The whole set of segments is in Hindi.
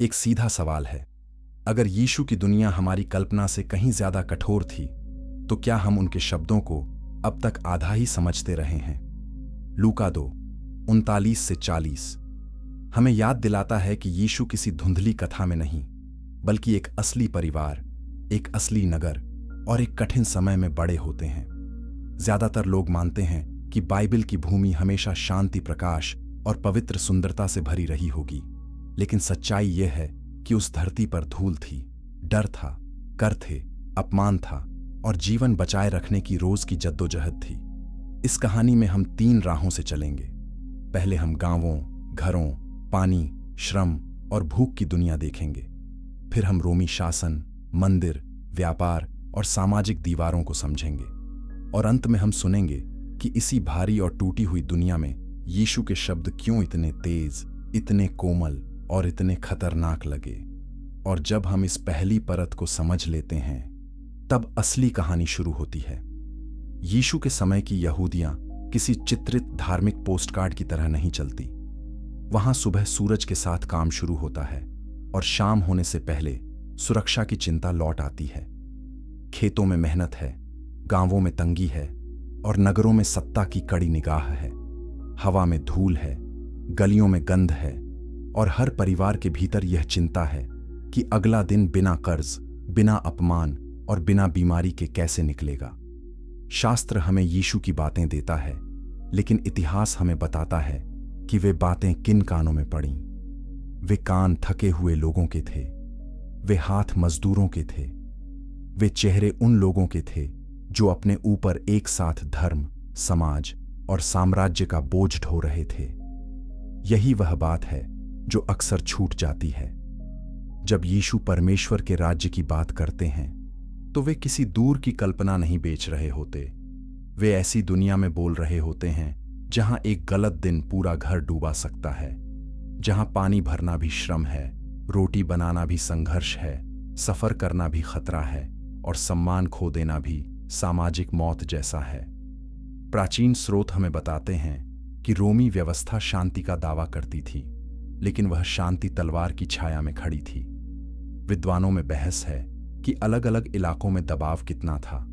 एक सीधा सवाल है, अगर यीशु की दुनिया हमारी कल्पना से कहीं ज्यादा कठोर थी, तो क्या हम उनके शब्दों को अब तक आधा ही समझते रहे हैं? लूका 2:39-40 हमें याद दिलाता है कि यीशु किसी धुंधली कथा में नहीं, बल्कि एक असली परिवार, एक असली नगर और एक कठिन समय में बड़े होते हैं। ज्यादातर लोग मानते हैं कि बाइबल की भूमि हमेशा शांति, प्रकाश और पवित्र सुंदरता से भरी रही होगी, लेकिन सच्चाई यह है कि उस धरती पर धूल थी, डर था, कर थे, अपमान था और जीवन बचाए रखने की रोज की जद्दोजहद थी। इस कहानी में हम 3 राहों से चलेंगे। पहले हम गांवों, घरों, पानी, श्रम और भूख की दुनिया देखेंगे। फिर हम रोमी शासन, मंदिर, व्यापार और सामाजिक दीवारों को समझेंगे। और अंत में हम सुनेंगे कि इसी भारी और टूटी हुई दुनिया में यीशु के शब्द क्यों इतने तेज, इतने कोमल और इतने खतरनाक लगे। और जब हम इस पहली परत को समझ लेते हैं, तब असली कहानी शुरू होती है। यीशु के समय की यहूदियां किसी चित्रित धार्मिक पोस्टकार्ड की तरह नहीं चलती। वहां सुबह सूरज के साथ काम शुरू होता है और शाम होने से पहले सुरक्षा की चिंता लौट आती है। खेतों में मेहनत है, गांवों में तंगी है और नगरों में सत्ता की कड़ी निगाह है। हवा में धूल है, गलियों में गंध है और हर परिवार के भीतर यह चिंता है कि अगला दिन बिना कर्ज, बिना अपमान और बिना बीमारी के कैसे निकलेगा। शास्त्र हमें यीशु की बातें देता है, लेकिन इतिहास हमें बताता है कि वे बातें किन कानों में पड़ीं। वे कान थके हुए लोगों के थे, वे हाथ मजदूरों के थे, वे चेहरे उन लोगों के थे जो अपने ऊपर एक साथ धर्म, समाज और साम्राज्य का बोझ ढो रहे थे। यही वह बात है जो अक्सर छूट जाती है। जब यीशु परमेश्वर के राज्य की बात करते हैं, तो वे किसी दूर की कल्पना नहीं बेच रहे होते। वे ऐसी दुनिया में बोल रहे होते हैं जहां एक गलत दिन पूरा घर डूबा सकता है, जहां पानी भरना भी श्रम है, रोटी बनाना भी संघर्ष है, सफर करना भी खतरा है और सम्मान खो देना भी सामाजिक मौत जैसा है। प्राचीन स्रोत हमें बताते हैं कि रोमी व्यवस्था शांति का दावा करती थी, लेकिन वह शांति तलवार की छाया में खड़ी थी। विद्वानों में बहस है कि अलग अलग इलाकों में दबाव कितना था,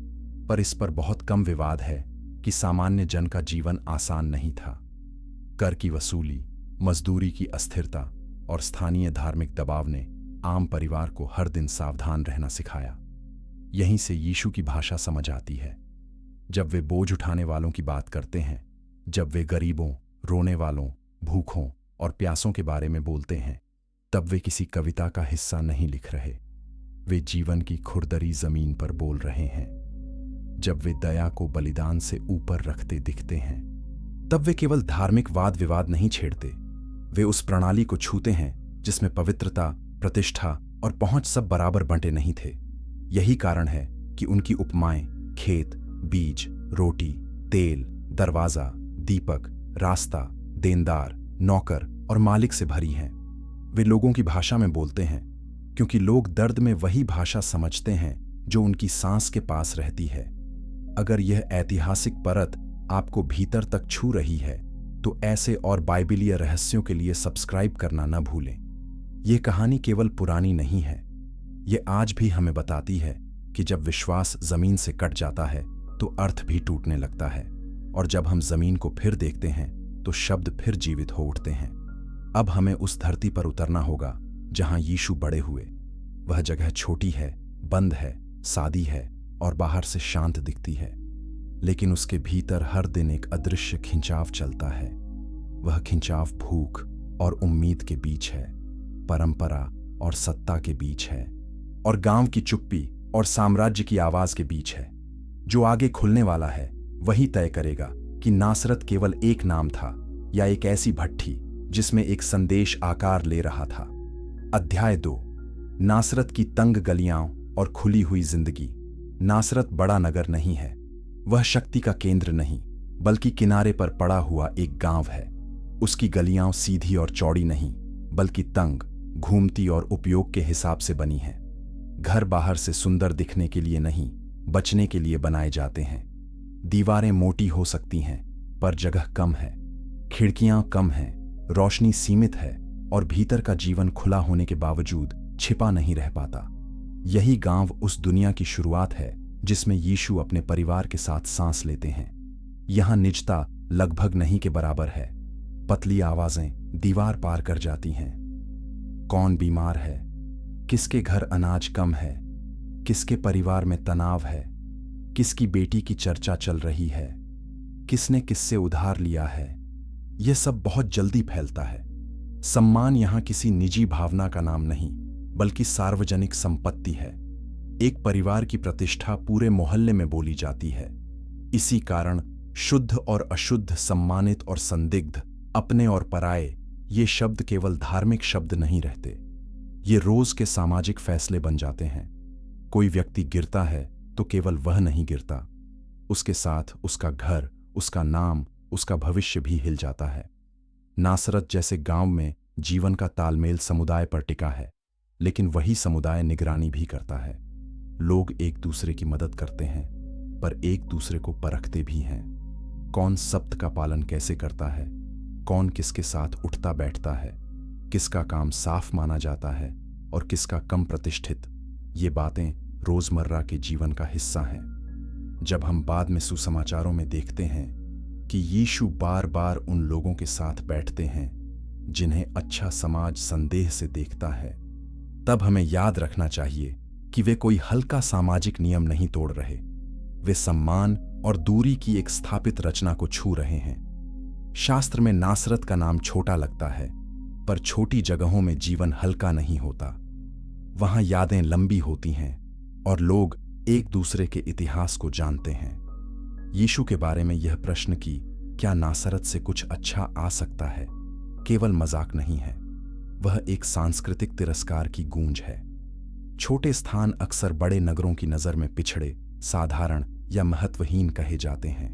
पर इस पर बहुत कम विवाद है कि सामान्य जन का जीवन आसान नहीं था। कर की वसूली, मजदूरी की अस्थिरता और स्थानीय धार्मिक दबाव ने आम परिवार को हर दिन सावधान रहना सिखाया। यहीं से यीशु की भाषा समझ आती है। जब वे बोझ उठाने वालों की बात करते हैं, जब वे गरीबों, रोने वालों, भूखों और प्यासों के बारे में बोलते हैं, तब वे किसी कविता का हिस्सा नहीं लिख रहे। वे जीवन की खुरदरी जमीन पर बोल रहे हैं। जब वे दया को बलिदान से ऊपर रखते दिखते हैं, तब वे केवल धार्मिक वाद विवाद नहीं छेड़ते। वे उस प्रणाली को छूते हैं जिसमें पवित्रता, प्रतिष्ठा और पहुंच सब बराबर बंटे नहीं थे। यही कारण है कि उनकी उपमाएं खेत, बीज, रोटी, तेल, दरवाजा, दीपक, रास्ता, देनदार, नौकर और मालिक से भरी हैं। वे लोगों की भाषा में बोलते हैं क्योंकि लोग दर्द में वही भाषा समझते हैं जो उनकी सांस के पास रहती है। अगर यह ऐतिहासिक परत आपको भीतर तक छू रही है, तो ऐसे और बाइबिलीय रहस्यों के लिए सब्सक्राइब करना न भूलें। यह कहानी केवल पुरानी नहीं है, ये आज भी हमें बताती है कि जब विश्वास जमीन से कट जाता है तो अर्थ भी टूटने लगता है, और जब हम जमीन को फिर देखते हैं तो शब्द फिर जीवित हो उठते हैं। अब हमें उस धरती पर उतरना होगा जहां यीशु बड़े हुए। वह जगह छोटी है, बंद है, सादी है और बाहर से शांत दिखती है, लेकिन उसके भीतर हर दिन एक अदृश्य खिंचाव चलता है। वह खिंचाव भूख और उम्मीद के बीच है, परंपरा और सत्ता के बीच है, और गांव की चुप्पी और साम्राज्य की आवाज के बीच है। जो आगे खुलने वाला है वही तय करेगा कि नासरत केवल एक नाम था या एक ऐसी भट्ठी जिसमें एक संदेश आकार ले रहा था। अध्याय 2। नासरत की तंग गलियां और खुली हुई जिंदगी। नासरत बड़ा नगर नहीं है, वह शक्ति का केंद्र नहीं, बल्कि किनारे पर पड़ा हुआ एक गांव है। उसकी गलियां सीधी और चौड़ी नहीं, बल्कि तंग, घूमती और उपयोग के हिसाब से बनी हैं। घर बाहर से सुंदर दिखने के लिए नहीं, बचने के लिए बनाए जाते हैं। दीवारें मोटी हो सकती हैं, पर जगह कम है। खिड़कियां कम हैं, रोशनी सीमित है और भीतर का जीवन खुला होने के बावजूद छिपा नहीं रह पाता। यही गांव उस दुनिया की शुरुआत है जिसमें यीशु अपने परिवार के साथ सांस लेते हैं। यहां निजता लगभग नहीं के बराबर है। पतली आवाजें दीवार पार कर जाती हैं। कौन बीमार है, किसके घर अनाज कम है, किसके परिवार में तनाव है, किसकी बेटी की चर्चा चल रही है, किसने किससे उधार लिया है, यह सब बहुत जल्दी फैलता है। सम्मान यहां किसी निजी भावना का नाम नहीं, बल्कि सार्वजनिक संपत्ति है। एक परिवार की प्रतिष्ठा पूरे मोहल्ले में बोली जाती है। इसी कारण शुद्ध और अशुद्ध, सम्मानित और संदिग्ध, अपने और पराये, ये शब्द केवल धार्मिक शब्द नहीं रहते। ये रोज के सामाजिक फैसले बन जाते हैं। कोई व्यक्ति गिरता है तो केवल वह नहीं गिरता, उसके साथ उसका घर, उसका नाम, उसका भविष्य भी हिल जाता है। नासरत जैसे गांव में जीवन का तालमेल समुदाय पर टिका है, लेकिन वही समुदाय निगरानी भी करता है। लोग एक दूसरे की मदद करते हैं, पर एक दूसरे को परखते भी हैं। कौन सब्त का पालन कैसे करता है, कौन किसके साथ उठता बैठता है, किसका काम साफ माना जाता है और किसका कम प्रतिष्ठित, ये बातें रोजमर्रा के जीवन का हिस्सा हैं। जब हम बाद में सुसमाचारों में देखते हैं कि यीशु बार बार उन लोगों के साथ बैठते हैं जिन्हें अच्छा समाज संदेह से देखता है, तब हमें याद रखना चाहिए कि वे कोई हल्का सामाजिक नियम नहीं तोड़ रहे। वे सम्मान और दूरी की एक स्थापित रचना को छू रहे हैं। शास्त्र में नासरत का नाम छोटा लगता है, पर छोटी जगहों में जीवन हल्का नहीं होता। वहां यादें लंबी होती हैं और लोग एक दूसरे के इतिहास को जानते हैं। यीशु के बारे में यह प्रश्न कि क्या नासरत से कुछ अच्छा आ सकता है, केवल मजाक नहीं है, वह एक सांस्कृतिक तिरस्कार की गूंज है। छोटे स्थान अक्सर बड़े नगरों की नजर में पिछड़े, साधारण या महत्वहीन कहे जाते हैं,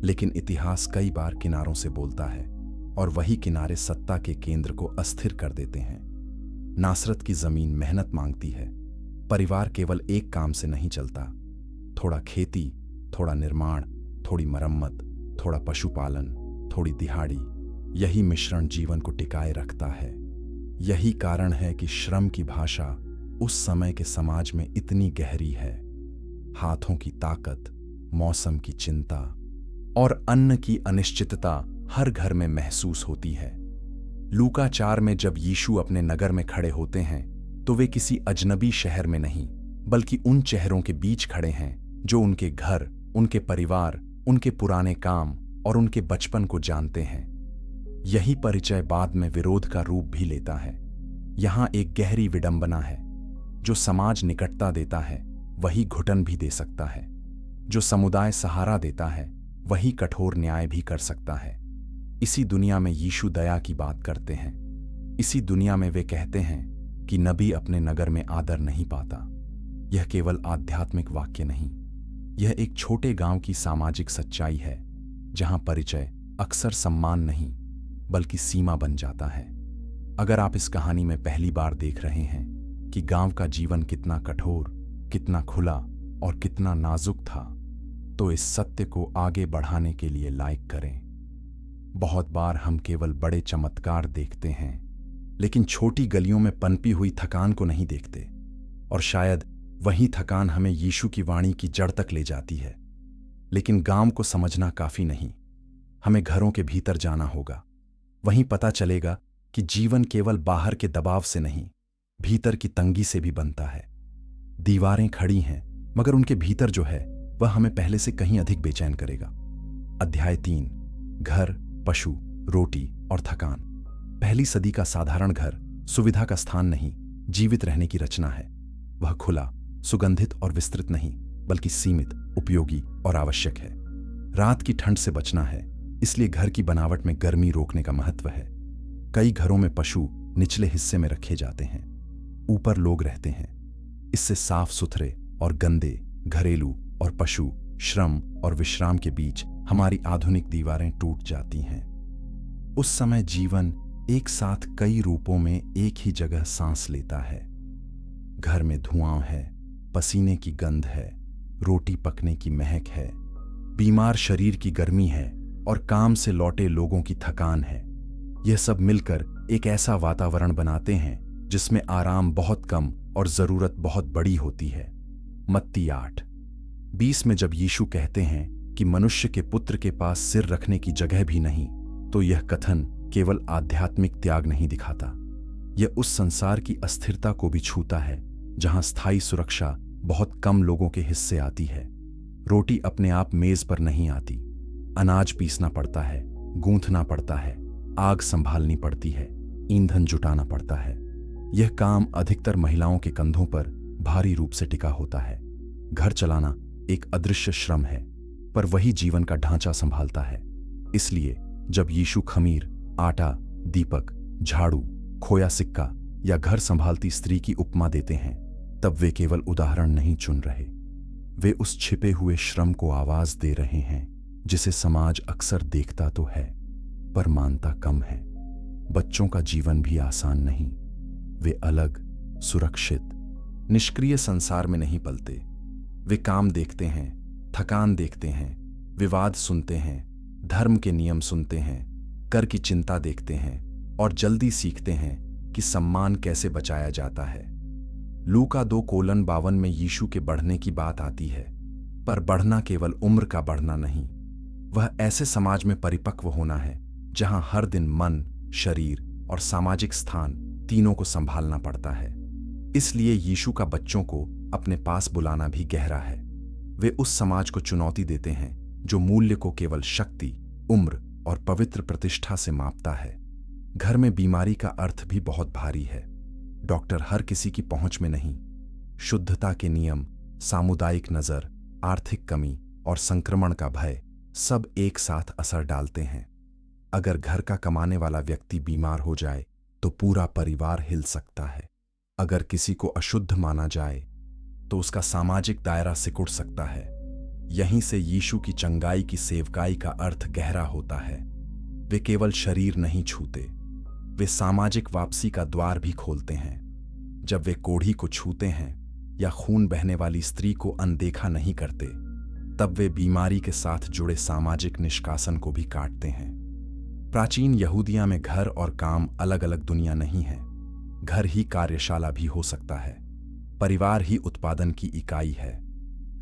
लेकिन इतिहास कई बार किनारों से बोलता है और वही किनारे सत्ता के केंद्र को अस्थिर कर देते हैं। नासरत की जमीन मेहनत मांगती है। परिवार केवल एक काम से नहीं चलता। थोड़ा खेती, थोड़ा निर्माण, थोड़ी मरम्मत, थोड़ा पशुपालन, थोड़ी दिहाड़ी, यही मिश्रण जीवन को टिकाए रखता है। यही कारण है कि श्रम की भाषा उस समय के समाज में इतनी गहरी है। हाथों की ताकत, मौसम की चिंता और अन्न की अनिश्चितता हर घर में महसूस होती है। लूका 4 में जब यीशु अपने नगर में खड़े होते हैं तो वे किसी अजनबी शहर में नहीं, बल्कि उन चेहरों के बीच खड़े हैं जो उनके घर, उनके परिवार, उनके पुराने काम और उनके बचपन को जानते हैं। यही परिचय बाद में विरोध का रूप भी लेता है। यहां एक गहरी विडंबना है। जो समाज निकटता देता है वही घुटन भी दे सकता है। जो समुदाय सहारा देता है वही कठोर न्याय भी कर सकता है। इसी दुनिया में यीशु दया की बात करते हैं। इसी दुनिया में वे कहते हैं कि नबी अपने नगर में आदर नहीं पाता। यह केवल आध्यात्मिक वाक्य नहीं, यह एक छोटे गांव की सामाजिक सच्चाई है जहां परिचय अक्सर सम्मान नहीं बल्कि सीमा बन जाता है। अगर आप इस कहानी में पहली बार देख रहे हैं कि गांव का जीवन कितना कठोर, कितना खुला और कितना नाजुक था, तो इस सत्य को आगे बढ़ाने के लिए लाइक करें। बहुत बार हम केवल बड़े चमत्कार देखते हैं, लेकिन छोटी गलियों में पनपी हुई थकान को नहीं देखते, और शायद वही थकान हमें यीशु की वाणी की जड़ तक ले जाती है। लेकिन गांव को समझना काफी नहीं, हमें घरों के भीतर जाना होगा। वहीं पता चलेगा कि जीवन केवल बाहर के दबाव से नहीं, भीतर की तंगी से भी बनता है। दीवारें खड़ी हैं, मगर उनके भीतर जो है वह हमें पहले से कहीं अधिक बेचैन करेगा। अध्याय 3, घर, पशु, रोटी और थकान। पहली सदी का साधारण घर सुविधा का स्थान नहीं, जीवित रहने की रचना है। वह खुला, सुगंधित और विस्तृत नहीं, बल्कि सीमित, उपयोगी और आवश्यक है। रात की ठंड से बचना है, इसलिए घर की बनावट में गर्मी रोकने का महत्व है। कई घरों में पशु निचले हिस्से में रखे जाते हैं, ऊपर लोग रहते हैं। इससे साफ सुथरे और गंदे, घरेलू और पशु, श्रम और विश्राम के बीच हमारी आधुनिक दीवारें टूट जाती हैं। उस समय जीवन एक साथ कई रूपों में एक ही जगह सांस लेता है। घर में धुआं है, पसीने की गंध है, रोटी पकने की महक है, बीमार शरीर की गर्मी है और काम से लौटे लोगों की थकान है। यह सब मिलकर एक ऐसा वातावरण बनाते हैं जिसमें आराम बहुत कम और जरूरत बहुत बड़ी होती है। मत्ती 8:20 में जब यीशु कहते हैं कि मनुष्य के पुत्र के पास सिर रखने की जगह भी नहीं, तो यह कथन केवल आध्यात्मिक त्याग नहीं दिखाता, यह उस संसार की अस्थिरता को भी छूता है जहां स्थायी सुरक्षा बहुत कम लोगों के हिस्से आती है। रोटी अपने आप मेज पर नहीं आती, अनाज पीसना पड़ता है, गूंथना पड़ता है, आग संभालनी पड़ती है, ईंधन जुटाना पड़ता है। यह काम अधिकतर महिलाओं के कंधों पर भारी रूप से टिका होता है। घर चलाना एक अदृश्य श्रम है, पर वही जीवन का ढांचा संभालता है। इसलिए जब यीशु खमीर, आटा, दीपक, झाड़ू, खोया सिक्का या घर संभालती स्त्री की उपमा देते हैं, तब वे केवल उदाहरण नहीं चुन रहे, वे उस छिपे हुए श्रम को आवाज दे रहे हैं जिसे समाज अक्सर देखता तो है पर मानता कम है। बच्चों का जीवन भी आसान नहीं। वे अलग, सुरक्षित, निष्क्रिय संसार में नहीं पलते। वे काम देखते हैं, थकान देखते हैं, विवाद सुनते हैं, धर्म के नियम सुनते हैं, कर की चिंता देखते हैं और जल्दी सीखते हैं कि सम्मान कैसे बचाया जाता है। लूका 2:52 में यीशु के बढ़ने की बात आती है, पर बढ़ना केवल उम्र का बढ़ना नहीं, वह ऐसे समाज में परिपक्व होना है जहां हर दिन मन, शरीर और सामाजिक स्थान तीनों को संभालना पड़ता है। इसलिए यीशु का बच्चों को अपने पास बुलाना भी गहरा है। वे उस समाज को चुनौती देते हैं जो मूल्य को केवल शक्ति, उम्र और पवित्र प्रतिष्ठा से मापता है। घर में बीमारी का अर्थ भी बहुत भारी है। डॉक्टर हर किसी की पहुंच में नहीं। शुद्धता के नियम, सामुदायिक नजर, आर्थिक कमी और संक्रमण का भय सब एक साथ असर डालते हैं। अगर घर का कमाने वाला व्यक्ति बीमार हो जाए तो पूरा परिवार हिल सकता है। अगर किसी को अशुद्ध माना जाए तो उसका सामाजिक दायरा सिकुड़ सकता है। यहीं से यीशु की चंगाई की सेवकाई का अर्थ गहरा होता है। वे केवल शरीर नहीं छूते, वे सामाजिक वापसी का द्वार भी खोलते हैं। जब वे कोढ़ी को छूते हैं या खून बहने वाली स्त्री को अनदेखा नहीं करते, तब वे बीमारी के साथ जुड़े सामाजिक निष्कासन को भी काटते हैं। प्राचीन यहूदिया में घर और काम अलग अलग दुनिया नहीं है। घर ही कार्यशाला भी हो सकता है, परिवार ही उत्पादन की इकाई है,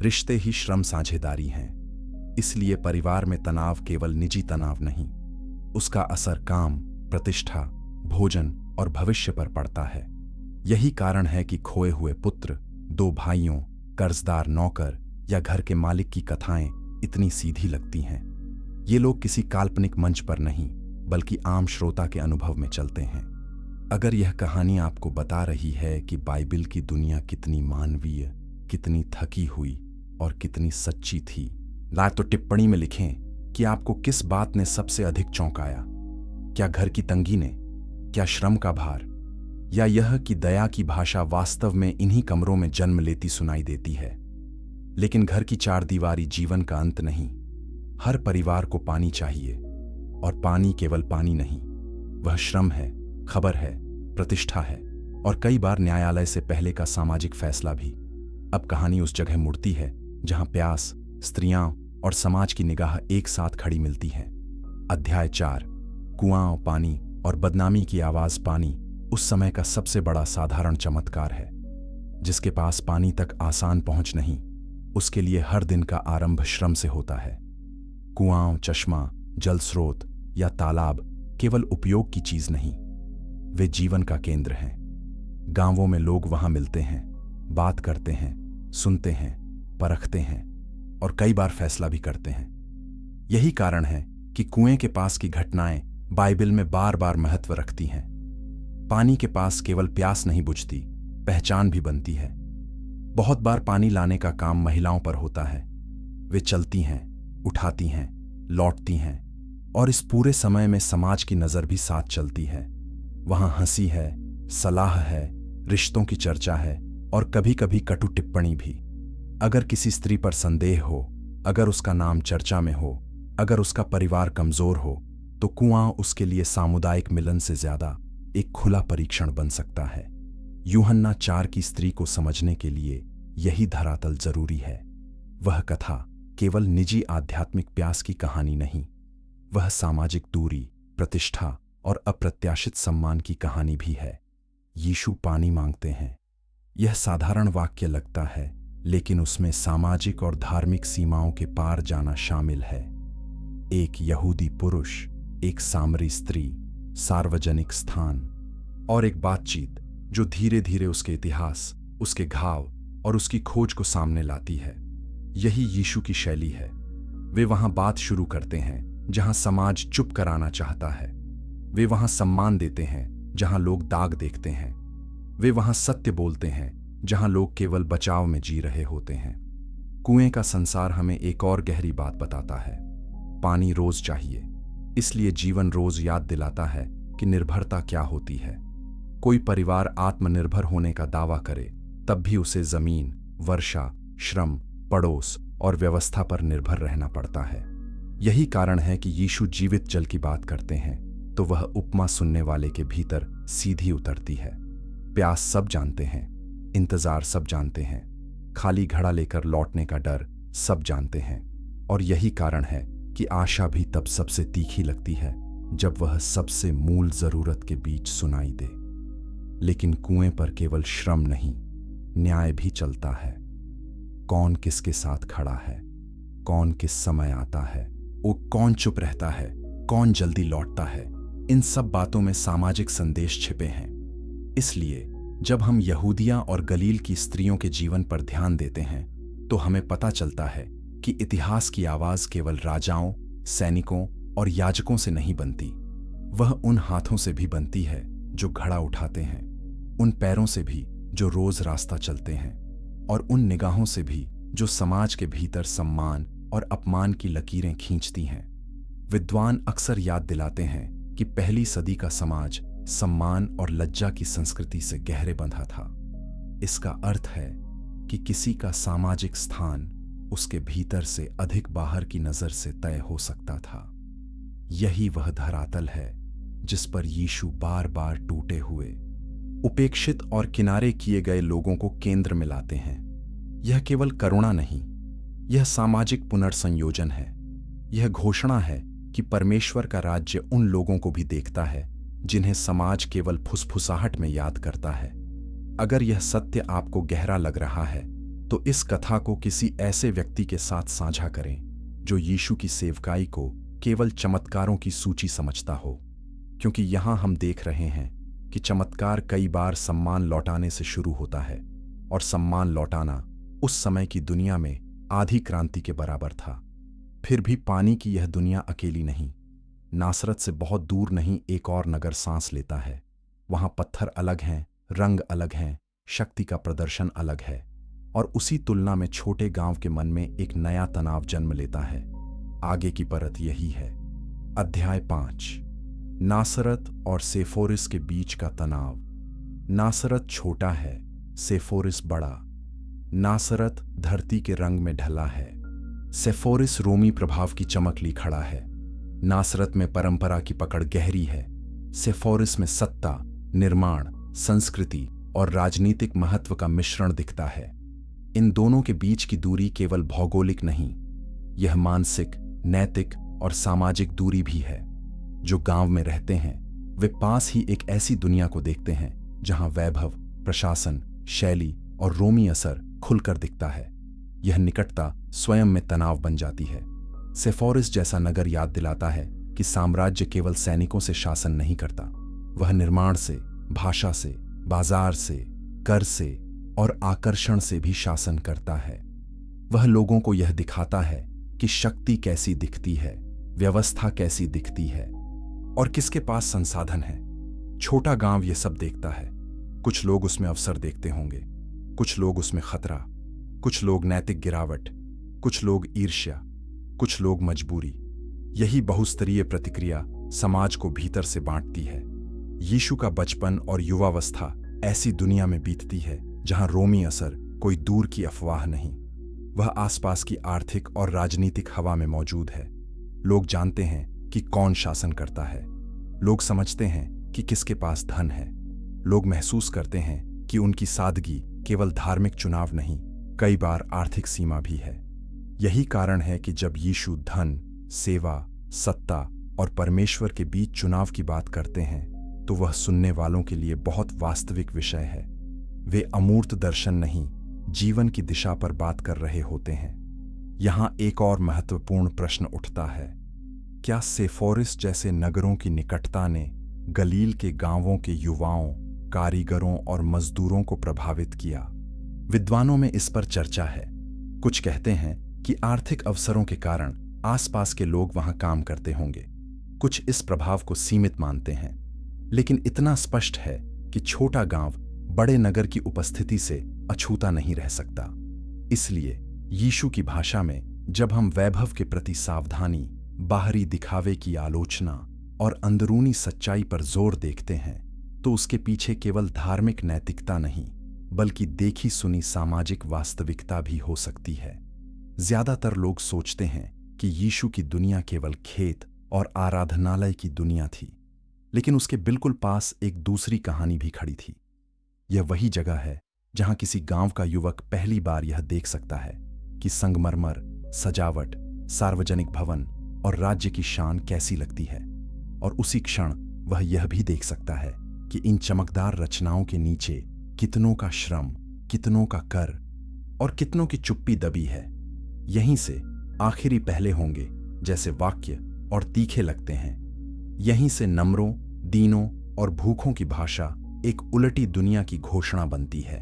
रिश्ते ही श्रम साझेदारी हैं। इसलिए परिवार में तनाव केवल निजी तनाव नहीं, उसका असर काम, प्रतिष्ठा, भोजन और भविष्य पर पड़ता है। यही कारण है कि खोए हुए पुत्र, 2 भाइयों, कर्जदार नौकर या घर के मालिक की कथाएं इतनी सीधी लगती हैं। ये लोग किसी काल्पनिक मंच पर नहीं बल्कि आम श्रोता के अनुभव में चलते हैं। अगर यह कहानी आपको बता रही है कि बाइबिल की दुनिया कितनी मानवीय, कितनी थकी हुई और कितनी सच्ची थी, तो टिप्पणी में लिखें कि आपको किस बात ने सबसे अधिक चौंकाया। क्या घर की तंगी ने, क्या श्रम का भार, या यह कि दया की भाषा वास्तव में इन्हीं कमरों में जन्म लेती सुनाई देती है। लेकिन घर की 4 दीवारी जीवन का अंत नहीं। हर परिवार को पानी चाहिए, और पानी केवल पानी नहीं, वह श्रम है, खबर है, प्रतिष्ठा है और कई बार न्यायालय से पहले का सामाजिक फैसला भी। अब कहानी उस जगह मुड़ती है जहां प्यास, स्त्रियां और समाज की निगाह एक साथ खड़ी मिलती हैं। अध्याय 4, कुआं, पानी और बदनामी की आवाज। पानी उस समय का सबसे बड़ा साधारण चमत्कार है। जिसके पास पानी तक आसान पहुंच नहीं, उसके लिए हर दिन का आरंभ श्रम से होता है। कुआं, चश्मा, जल स्रोत या तालाब केवल उपयोग की चीज नहीं, वे जीवन का केंद्र हैं। गांवों में लोग वहां मिलते हैं, बात करते हैं, सुनते हैं, परखते हैं और कई बार फैसला भी करते हैं। यही कारण है कि कुएं के पास की घटनाएं बाइबिल में बार बार महत्व रखती हैं। पानी के पास केवल प्यास नहीं बुझती, पहचान भी बनती है। बहुत बार पानी लाने का काम महिलाओं पर होता है। वे चलती हैं, उठाती हैं, लौटती हैं और इस पूरे समय में समाज की नजर भी साथ चलती है। वहां हंसी है, सलाह है, रिश्तों की चर्चा है और कभी कभी कटु टिप्पणी भी। अगर किसी स्त्री पर संदेह हो, अगर उसका नाम चर्चा में हो, अगर उसका परिवार कमजोर हो, तो कुआं उसके लिए सामुदायिक मिलन से ज्यादा एक खुला परीक्षण बन सकता है। यूहन्ना 4 की स्त्री को समझने के लिए यही धरातल जरूरी है। वह कथा केवल निजी आध्यात्मिक प्यास की कहानी नहीं, वह सामाजिक दूरी, प्रतिष्ठा और अप्रत्याशित सम्मान की कहानी भी है। यीशु पानी मांगते हैं। यह साधारण वाक्य लगता है, लेकिन उसमें सामाजिक और धार्मिक सीमाओं के पार जाना शामिल है। एक यहूदी पुरुष, एक सामरी स्त्री, सार्वजनिक स्थान और एक बातचीत जो धीरे धीरे उसके इतिहास, उसके घाव और उसकी खोज को सामने लाती है। यही यीशु की शैली है। वे वहां बात शुरू करते हैं जहां समाज चुप कराना चाहता है। वे वहां सम्मान देते हैं जहां लोग दाग देखते हैं। वे वहां सत्य बोलते हैं जहां लोग केवल बचाव में जी रहे होते हैं। कुएं का संसार हमें एक और गहरी बात बताता है। पानी रोज चाहिए, इसलिए जीवन रोज याद दिलाता है कि निर्भरता क्या होती है। कोई परिवार आत्मनिर्भर होने का दावा करे, तब भी उसे जमीन, वर्षा, श्रम, पड़ोस और व्यवस्था पर निर्भर रहना पड़ता है। यही कारण है कि यीशु जीवित जल की बात करते हैं तो वह उपमा सुनने वाले के भीतर सीधी उतरती है। प्यास सब जानते हैं, इंतजार सब जानते हैं, खाली घड़ा लेकर लौटने का डर सब जानते हैं, और यही कारण है कि आशा भी तब सबसे तीखी लगती है जब वह सबसे मूल जरूरत के बीच सुनाई दे। लेकिन कुएं पर केवल श्रम नहीं, न्याय भी चलता है। कौन किसके साथ खड़ा है, कौन किस समय आता है, वो कौन चुप रहता है, कौन जल्दी लौटता है, इन सब बातों में सामाजिक संदेश छिपे हैं। इसलिए जब हम यहूदिया और गलील की स्त्रियों के जीवन पर ध्यान देते हैं तो हमें पता चलता है कि इतिहास की आवाज केवल राजाओं, सैनिकों और याजकों से नहीं बनती। वह उन हाथों से भी बनती है जो घड़ा उठाते हैं, उन पैरों से भी जो रोज रास्ता चलते हैं, और उन निगाहों से भी जो समाज के भीतर सम्मान और अपमान की लकीरें खींचती हैं। विद्वान अक्सर याद दिलाते हैं कि पहली सदी का समाज सम्मान और लज्जा की संस्कृति से गहरे बंधा था। इसका अर्थ है कि किसी का सामाजिक स्थान उसके भीतर से अधिक बाहर की नजर से तय हो सकता था। यही वह धरातल है जिस पर यीशु बार बार टूटे हुए, उपेक्षित और किनारे किए गए लोगों को केंद्र में लाते हैं। यह केवल करुणा नहीं, यह सामाजिक पुनर्संयोजन है। यह घोषणा है कि परमेश्वर का राज्य उन लोगों को भी देखता है जिन्हें समाज केवल फुसफुसाहट में याद करता है। अगर यह सत्य आपको गहरा लग रहा है तो इस कथा को किसी ऐसे व्यक्ति के साथ साझा करें जो यीशु की सेवकाई को केवल चमत्कारों की सूची समझता हो, क्योंकि यहां हम देख रहे हैं कि चमत्कार कई बार सम्मान लौटाने से शुरू होता है, और सम्मान लौटाना उस समय की दुनिया में आधी क्रांति के बराबर था। फिर भी पानी की यह दुनिया अकेली नहीं। नासरत से बहुत दूर नहीं एक और नगर सांस लेता है। वहां पत्थर अलग हैं, रंग अलग हैं, शक्ति का प्रदर्शन अलग है, और उसी तुलना में छोटे गांव के मन में एक नया तनाव जन्म लेता है। आगे की परत यही है। अध्याय 5, नासरत और सेफोरिस के बीच का तनाव। नासरत छोटा है, सेफोरिस बड़ा। नासरत धरती के रंग में ढला है, सेफोरिस रोमी प्रभाव की चमक ली खड़ा है। नासरत में परंपरा की पकड़ गहरी है, सेफोरिस में सत्ता, निर्माण, संस्कृति और राजनीतिक महत्व का मिश्रण दिखता है। इन दोनों के बीच की दूरी केवल भौगोलिक नहीं, यह मानसिक, नैतिक और सामाजिक दूरी भी है। जो गांव में रहते हैं वे पास ही एक ऐसी दुनिया को देखते हैं जहां वैभव, प्रशासन, शैली और रोमी असर खुलकर दिखता है। यह निकटता स्वयं में तनाव बन जाती है। सेफोरिस जैसा नगर याद दिलाता है कि साम्राज्य केवल सैनिकों से शासन नहीं करता, वह निर्माण से, भाषा से, बाजार से, कर से और आकर्षण से भी शासन करता है। वह लोगों को यह दिखाता है कि शक्ति कैसी दिखती है, व्यवस्था कैसी दिखती है और किसके पास संसाधन है। छोटा गांव यह सब देखता है। कुछ लोग उसमें अवसर देखते होंगे, कुछ लोग उसमें खतरा, कुछ लोग नैतिक गिरावट, कुछ लोग ईर्ष्या, कुछ लोग मजबूरी। यही बहुस्तरीय प्रतिक्रिया समाज को भीतर से बांटती है। यीशु का बचपन और युवावस्था ऐसी दुनिया में बीतती है जहां रोमी असर कोई दूर की अफवाह नहीं, वह आसपास की आर्थिक और राजनीतिक हवा में मौजूद है। लोग जानते हैं कि कौन शासन करता है, लोग समझते हैं कि किसके पास धन है, लोग महसूस करते हैं कि उनकी सादगी केवल धार्मिक चुनाव नहीं, कई बार आर्थिक सीमा भी है। यही कारण है कि जब यीशु धन, सेवा, सत्ता और परमेश्वर के बीच चुनाव की बात करते हैं तो वह सुनने वालों के लिए बहुत वास्तविक विषय है। वे अमूर्त दर्शन नहीं, जीवन की दिशा पर बात कर रहे होते हैं। यहां एक और महत्वपूर्ण प्रश्न उठता है, क्या सेफोरिस जैसे नगरों की निकटता ने गलील के गांवों के युवाओं, कारीगरों और मजदूरों को प्रभावित किया? विद्वानों में इस पर चर्चा है। कुछ कहते हैं कि आर्थिक अवसरों के कारण आसपास के लोग वहां काम करते होंगे। कुछ इस प्रभाव को सीमित मानते हैं, लेकिन इतना स्पष्ट है कि छोटा गांव बड़े नगर की उपस्थिति से अछूता नहीं रह सकता। इसलिए यीशु की भाषा में जब हम वैभव के प्रति सावधानी, बाहरी दिखावे की आलोचना और अंदरूनी सच्चाई पर जोर देखते हैं, तो उसके पीछे केवल धार्मिक नैतिकता नहीं, बल्कि देखी सुनी सामाजिक वास्तविकता भी हो सकती है। ज्यादातर लोग सोचते हैं कि यीशु की दुनिया केवल खेत और आराधनालय की दुनिया थी, लेकिन उसके बिल्कुल पास एक दूसरी कहानी भी खड़ी थी। यह वही जगह है जहां किसी गांव का युवक पहली बार यह देख सकता है कि संगमरमर, सजावट, सार्वजनिक भवन और राज्य की शान कैसी लगती है। और उसी क्षण वह यह भी देख सकता है कि इन चमकदार रचनाओं के नीचे कितनों का श्रम, कितनों का कर और कितनों की चुप्पी दबी है। यहीं से आखिरी पहले होंगे जैसे वाक्य और तीखे लगते हैं। यहीं से नम्रों, दीनों और भूखों की भाषा एक उलटी दुनिया की घोषणा बनती है।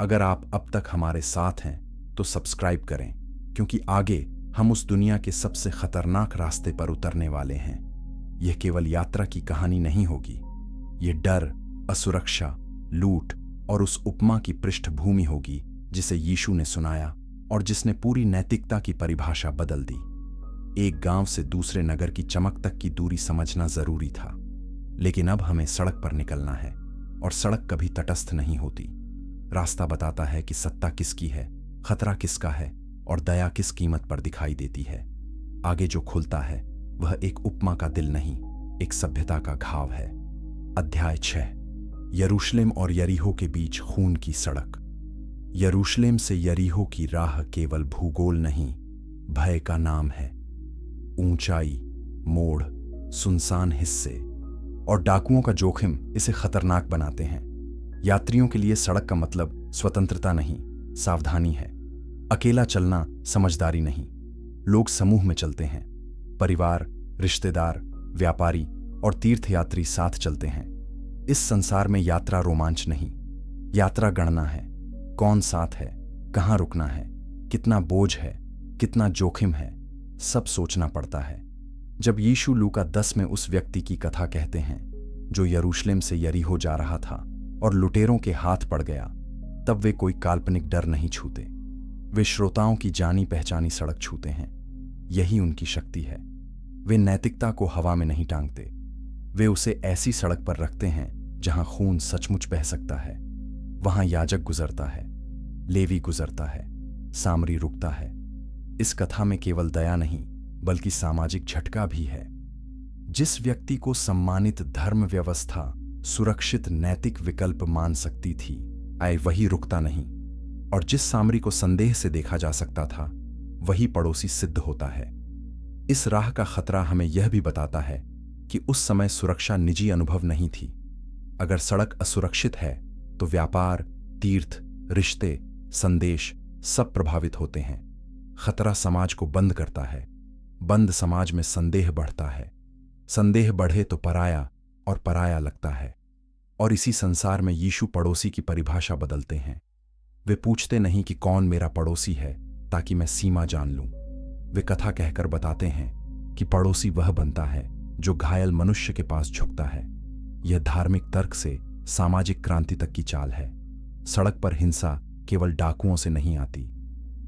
अगर आप अब तक हमारे साथ हैं तो सब्सक्राइब करें, क्योंकि आगे हम उस दुनिया के सबसे खतरनाक रास्ते पर उतरने वाले हैं। यह केवल यात्रा की कहानी नहीं होगी, ये डर, असुरक्षा, लूट और उस उपमा की पृष्ठभूमि होगी जिसे यीशु ने सुनाया और जिसने पूरी नैतिकता की परिभाषा बदल दी। एक गांव से दूसरे नगर की चमक तक की दूरी समझना जरूरी था, लेकिन अब हमें सड़क पर निकलना है, और सड़क कभी तटस्थ नहीं होती। रास्ता बताता है कि सत्ता किसकी है, खतरा किसका है और दया किस कीमत पर दिखाई देती है। आगे जो खुलता है वह एक उपमा का दिल नहीं, एक सभ्यता का घाव है। अध्याय 6, यरूशलेम और यरीहो के बीच खून की सड़क। यरूशलेम से यरीहो की राह केवल भूगोल नहीं, भय का नाम है। ऊंचाई, मोड़, सुनसान हिस्से और डाकुओं का जोखिम इसे खतरनाक बनाते हैं। यात्रियों के लिए सड़क का मतलब स्वतंत्रता नहीं, सावधानी है। अकेला चलना समझदारी नहीं। लोग समूह में चलते हैं, परिवार, रिश्तेदार, व्यापारी और तीर्थयात्री साथ चलते हैं। इस संसार में यात्रा रोमांच नहीं, यात्रा गणना है। कौन साथ है, कहाँ रुकना है, कितना बोझ है, कितना जोखिम है, सब सोचना पड़ता है। जब यीशु लूका 10 में उस व्यक्ति की कथा कहते हैं जो यरूशलेम से यरीहो जा रहा था और लुटेरों के हाथ पड़ गया, तब वे कोई काल्पनिक डर नहीं छूते। वे श्रोताओं की जानी पहचानी सड़क छूते हैं। यही उनकी शक्ति है। वे नैतिकता को हवा में नहीं टांगते, वे उसे ऐसी सड़क पर रखते हैं जहां खून सचमुच बह सकता है। वहां याजक गुजरता है, लेवी गुजरता है, सामरी रुकता है। इस कथा में केवल दया नहीं बल्कि सामाजिक झटका भी है। जिस व्यक्ति को सम्मानित धर्म व्यवस्था सुरक्षित नैतिक विकल्प मान सकती थी, आए वही रुकता नहीं, और जिस सामरी को संदेह से देखा जा सकता था वही पड़ोसी सिद्ध होता है। इस राह का खतरा हमें यह भी बताता है कि उस समय सुरक्षा निजी अनुभव नहीं थी। अगर सड़क असुरक्षित है तो व्यापार, तीर्थ, रिश्ते, संदेश सब प्रभावित होते हैं। खतरा समाज को बंद करता है, बंद समाज में संदेह बढ़ता है, संदेह बढ़े तो पराया और पराया लगता है। और इसी संसार में यीशु पड़ोसी की परिभाषा बदलते हैं। वे पूछते नहीं कि कौन मेरा पड़ोसी है ताकि मैं सीमा जान लूं। वे कथा कहकर बताते हैं कि पड़ोसी वह बनता है जो घायल मनुष्य के पास झुकता है। यह धार्मिक तर्क से सामाजिक क्रांति तक की चाल है। सड़क पर हिंसा केवल डाकुओं से नहीं आती।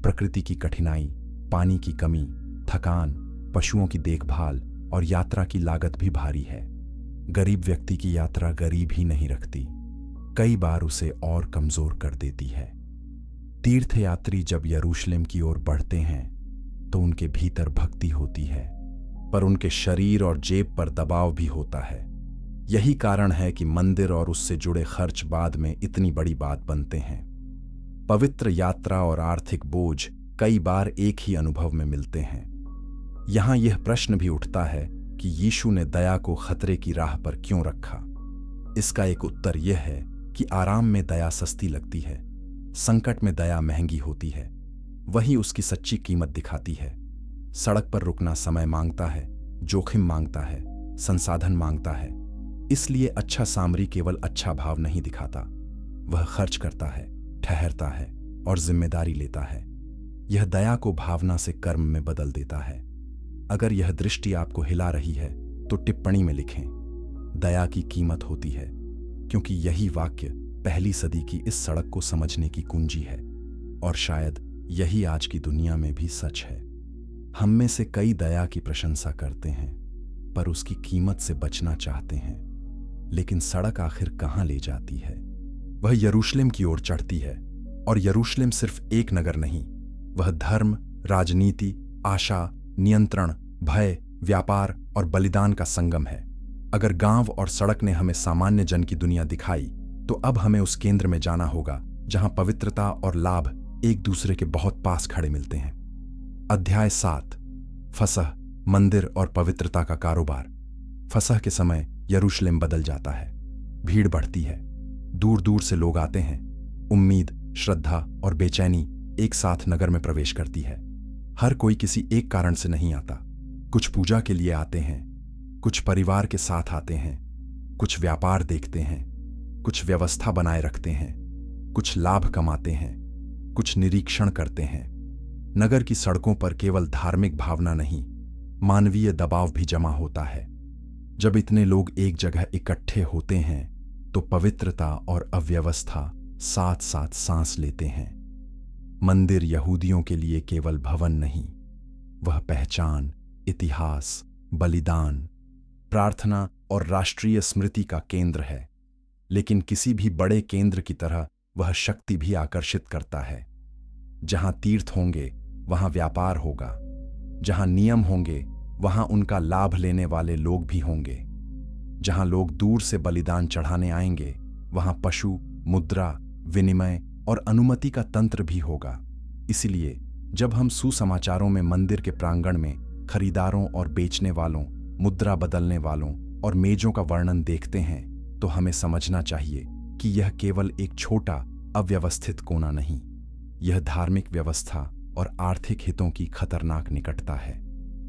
प्रकृति की कठिनाई, पानी की कमी, थकान, पशुओं की देखभाल और यात्रा की लागत भी भारी है। गरीब व्यक्ति की यात्रा गरीब ही नहीं रखती, कई बार उसे और कमजोर कर देती है। तीर्थयात्री जब यरूशलेम की ओर बढ़ते हैं तो उनके भीतर भक्ति होती है, पर उनके शरीर और जेब पर दबाव भी होता है। यही कारण है कि मंदिर और उससे जुड़े खर्च बाद में इतनी बड़ी बात बनते हैं। पवित्र यात्रा और आर्थिक बोझ कई बार एक ही अनुभव में मिलते हैं। यहां यह प्रश्न भी उठता है कि यीशु ने दया को खतरे की राह पर क्यों रखा। इसका एक उत्तर यह है कि आराम में दया सस्ती लगती है, संकट में दया महंगी होती है। वही उसकी सच्ची कीमत दिखाती है। सड़क पर रुकना समय मांगता है, जोखिम मांगता है, संसाधन मांगता है। इसलिए अच्छा सामरी केवल अच्छा भाव नहीं दिखाता, वह खर्च करता है, ठहरता है और जिम्मेदारी लेता है। यह दया को भावना से कर्म में बदल देता है। अगर यह दृष्टि आपको हिला रही है तो टिप्पणी में लिखें, दया की कीमत होती है, क्योंकि यही वाक्य पहली सदी की इस सड़क को समझने की कुंजी है। और शायद यही आज की दुनिया में भी सच है। हम में से कई दया की प्रशंसा करते हैं, पर उसकी कीमत से बचना चाहते हैं। लेकिन सड़क आखिर कहां ले जाती है? वह यरूशलेम की ओर चढ़ती है। और यरूशलेम सिर्फ एक नगर नहीं, वह धर्म, राजनीति, आशा, नियंत्रण, भय, व्यापार और बलिदान का संगम है। अगर गांव और सड़क ने हमें सामान्य जन की दुनिया दिखाई, तो अब हमें उस केंद्र में जाना होगा जहां पवित्रता और लाभ एक दूसरे के बहुत पास खड़े मिलते हैं। अध्याय 7, फसह, मंदिर और पवित्रता का कारोबार। फसह के समय यरूशलेम बदल जाता है। भीड़ बढ़ती है, दूर दूर से लोग आते हैं। उम्मीद, श्रद्धा और बेचैनी एक साथ नगर में प्रवेश करती है। हर कोई किसी एक कारण से नहीं आता। कुछ पूजा के लिए आते हैं, कुछ परिवार के साथ आते हैं, कुछ व्यापार देखते हैं, कुछ व्यवस्था बनाए रखते हैं, कुछ लाभ कमाते हैं, कुछ निरीक्षण करते हैं। नगर की सड़कों पर केवल धार्मिक भावना नहीं, मानवीय दबाव भी जमा होता है। जब इतने लोग एक जगह इकट्ठे होते हैं तो पवित्रता और अव्यवस्था साथ साथ सांस लेते हैं। मंदिर यहूदियों के लिए केवल भवन नहीं, वह पहचान, इतिहास, बलिदान, प्रार्थना और राष्ट्रीय स्मृति का केंद्र है। लेकिन किसी भी बड़े केंद्र की तरह वह शक्ति भी आकर्षित करता है। जहां तीर्थ होंगे वहां व्यापार होगा, जहां नियम होंगे वहां उनका लाभ लेने वाले लोग भी होंगे। जहां लोग दूर से बलिदान चढ़ाने आएंगे वहां पशु, मुद्रा, विनिमय और अनुमति का तंत्र भी होगा। इसलिए जब हम सुसमाचारों में मंदिर के प्रांगण में खरीदारों और बेचने वालों, मुद्रा बदलने वालों और मेजों का वर्णन देखते हैं तो हमें समझना चाहिए कि यह केवल एक छोटा अव्यवस्थित कोना नहीं, यह धार्मिक व्यवस्था और आर्थिक हितों की खतरनाक निकटता है।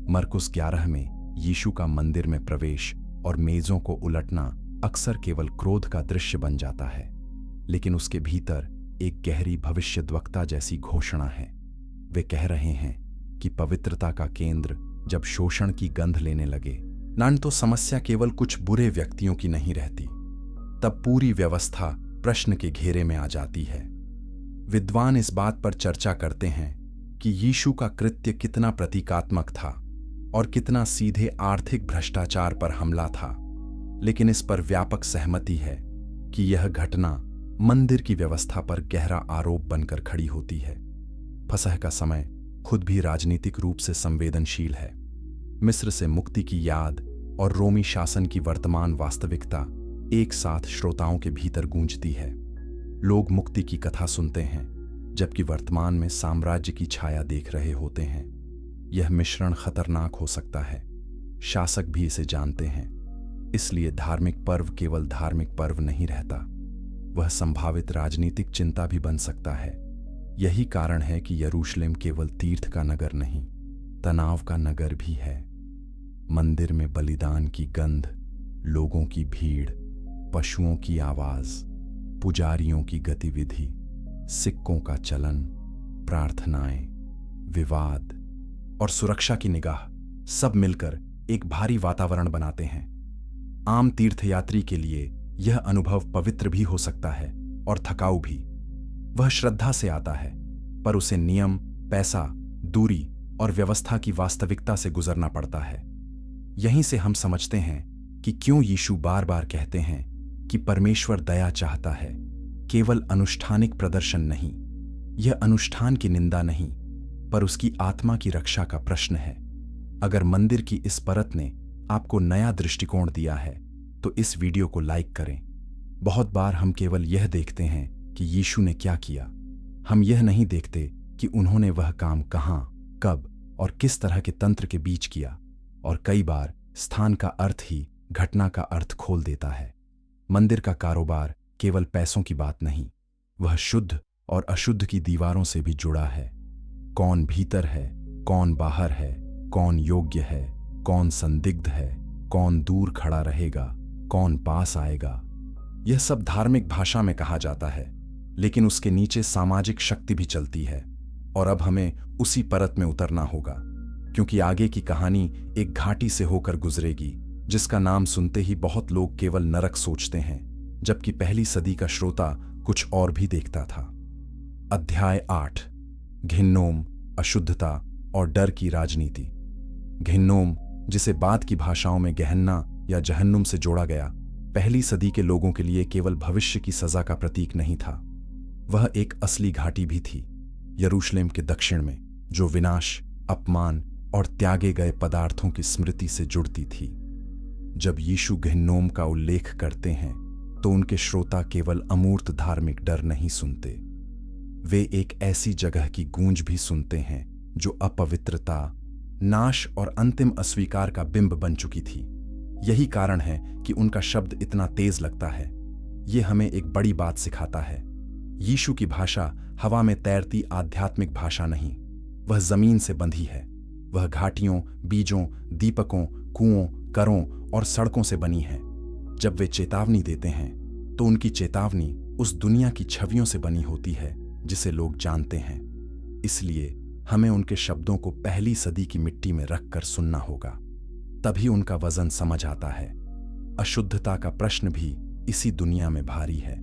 मरकुस 11 में यीशु का मंदिर में प्रवेश और मेजों को उलटना अक्सर केवल क्रोध का दृश्य बन जाता है, लेकिन उसके भीतर एक गहरी भविष्यद्वक्ता जैसी घोषणा है। वे कह रहे हैं कि पवित्रता का केंद्र जब शोषण की गंध लेने लगे, न तो समस्या केवल कुछ बुरे व्यक्तियों की नहीं रहती, तब पूरी व्यवस्था प्रश्न के घेरे में आ जाती है। विद्वान इस बात पर चर्चा करते हैं कि यीशु का कृत्य कितना प्रतीकात्मक था और कितना सीधे आर्थिक भ्रष्टाचार पर हमला था, लेकिन इस पर व्यापक सहमति है कि यह घटना मंदिर की व्यवस्था पर गहरा आरोप बनकर खड़ी होती है। फसह का समय खुद भी राजनीतिक रूप से संवेदनशील है। मिस्र से मुक्ति की याद और रोमी शासन की वर्तमान वास्तविकता एक साथ श्रोताओं के भीतर गूंजती है। लोग मुक्ति की कथा सुनते हैं जबकि वर्तमान में साम्राज्य की छाया देख रहे होते हैं। यह मिश्रण खतरनाक हो सकता है, शासक भी इसे जानते हैं। इसलिए धार्मिक पर्व केवल धार्मिक पर्व नहीं रहता, वह संभावित राजनीतिक चिंता भी बन सकता है। यही कारण है कि यरूशलेम केवल तीर्थ का नगर नहीं, तनाव का नगर भी है। मंदिर में बलिदान की गंध, लोगों की भीड़, पशुओं की आवाज, पुजारियों की गतिविधि, सिक्कों का चलन, प्रार्थनाएं, विवाद और सुरक्षा की निगाह सब मिलकर एक भारी वातावरण बनाते हैं। आम तीर्थयात्री के लिए यह अनुभव पवित्र भी हो सकता है और थकाऊ भी। वह श्रद्धा से आता है, पर उसे नियम, पैसा, दूरी और व्यवस्था की वास्तविकता से गुजरना पड़ता है। यहीं से हम समझते हैं कि क्यों यीशु बार बार कहते हैं कि परमेश्वर दया चाहता है, केवल अनुष्ठानिक प्रदर्शन नहीं। यह अनुष्ठान की निंदा नहीं, पर उसकी आत्मा की रक्षा का प्रश्न है। अगर मंदिर की इस परत ने आपको नया दृष्टिकोण दिया है तो इस वीडियो को लाइक करें। बहुत बार हम केवल यह देखते हैं कि यीशु ने क्या किया, हम यह नहीं देखते कि उन्होंने वह काम कहां, कब और किस तरह के तंत्र के बीच किया। और कई बार स्थान का अर्थ ही घटना का अर्थ खोल देता है। मंदिर का कारोबार केवल पैसों की बात नहीं, वह शुद्ध और अशुद्ध की दीवारों से भी जुड़ा है। कौन भीतर है, कौन बाहर है, कौन योग्य है, कौन संदिग्ध है, कौन दूर खड़ा रहेगा, कौन पास आएगा, यह सब धार्मिक भाषा में कहा जाता है, लेकिन उसके नीचे सामाजिक शक्ति भी चलती है। और अब हमें उसी परत में उतरना होगा, क्योंकि आगे की कहानी एक घाटी से होकर गुजरेगी जिसका नाम सुनते ही बहुत लोग केवल नरक सोचते हैं, जबकि पहली सदी का श्रोता कुछ और भी देखता था। अध्याय 8, घिन्नोम, अशुद्धता और डर की राजनीति। घिन्नोम, जिसे बाद की भाषाओं में गहन्ना या जहन्नुम से जोड़ा गया, पहली सदी के लोगों के लिए केवल भविष्य की सजा का प्रतीक नहीं था, वह एक असली घाटी भी थी, यरूशलेम के दक्षिण में, जो विनाश, अपमान और त्यागे गए पदार्थों की स्मृति से जुड़ती थी। जब यीशु घिन्नोम का उल्लेख करते हैं तो उनके श्रोता केवल अमूर्त धार्मिक डर नहीं सुनते, वे एक ऐसी जगह की गूंज भी सुनते हैं जो अपवित्रता, नाश और अंतिम अस्वीकार का बिंब बन चुकी थी। यही कारण है कि उनका शब्द इतना तेज लगता है। ये हमें एक बड़ी बात सिखाता है। यीशु की भाषा हवा में तैरती आध्यात्मिक भाषा नहीं, वह जमीन से बंधी है। वह घाटियों, बीजों, दीपकों, कुओं, करों और सड़कों से बनी है। जब वे चेतावनी देते हैं तो उनकी चेतावनी उस दुनिया की छवियों से बनी होती है जिसे लोग जानते हैं। इसलिए हमें उनके शब्दों को पहली सदी की मिट्टी में रखकर सुनना होगा, तभी उनका वजन समझ आता है। अशुद्धता का प्रश्न भी इसी दुनिया में भारी है।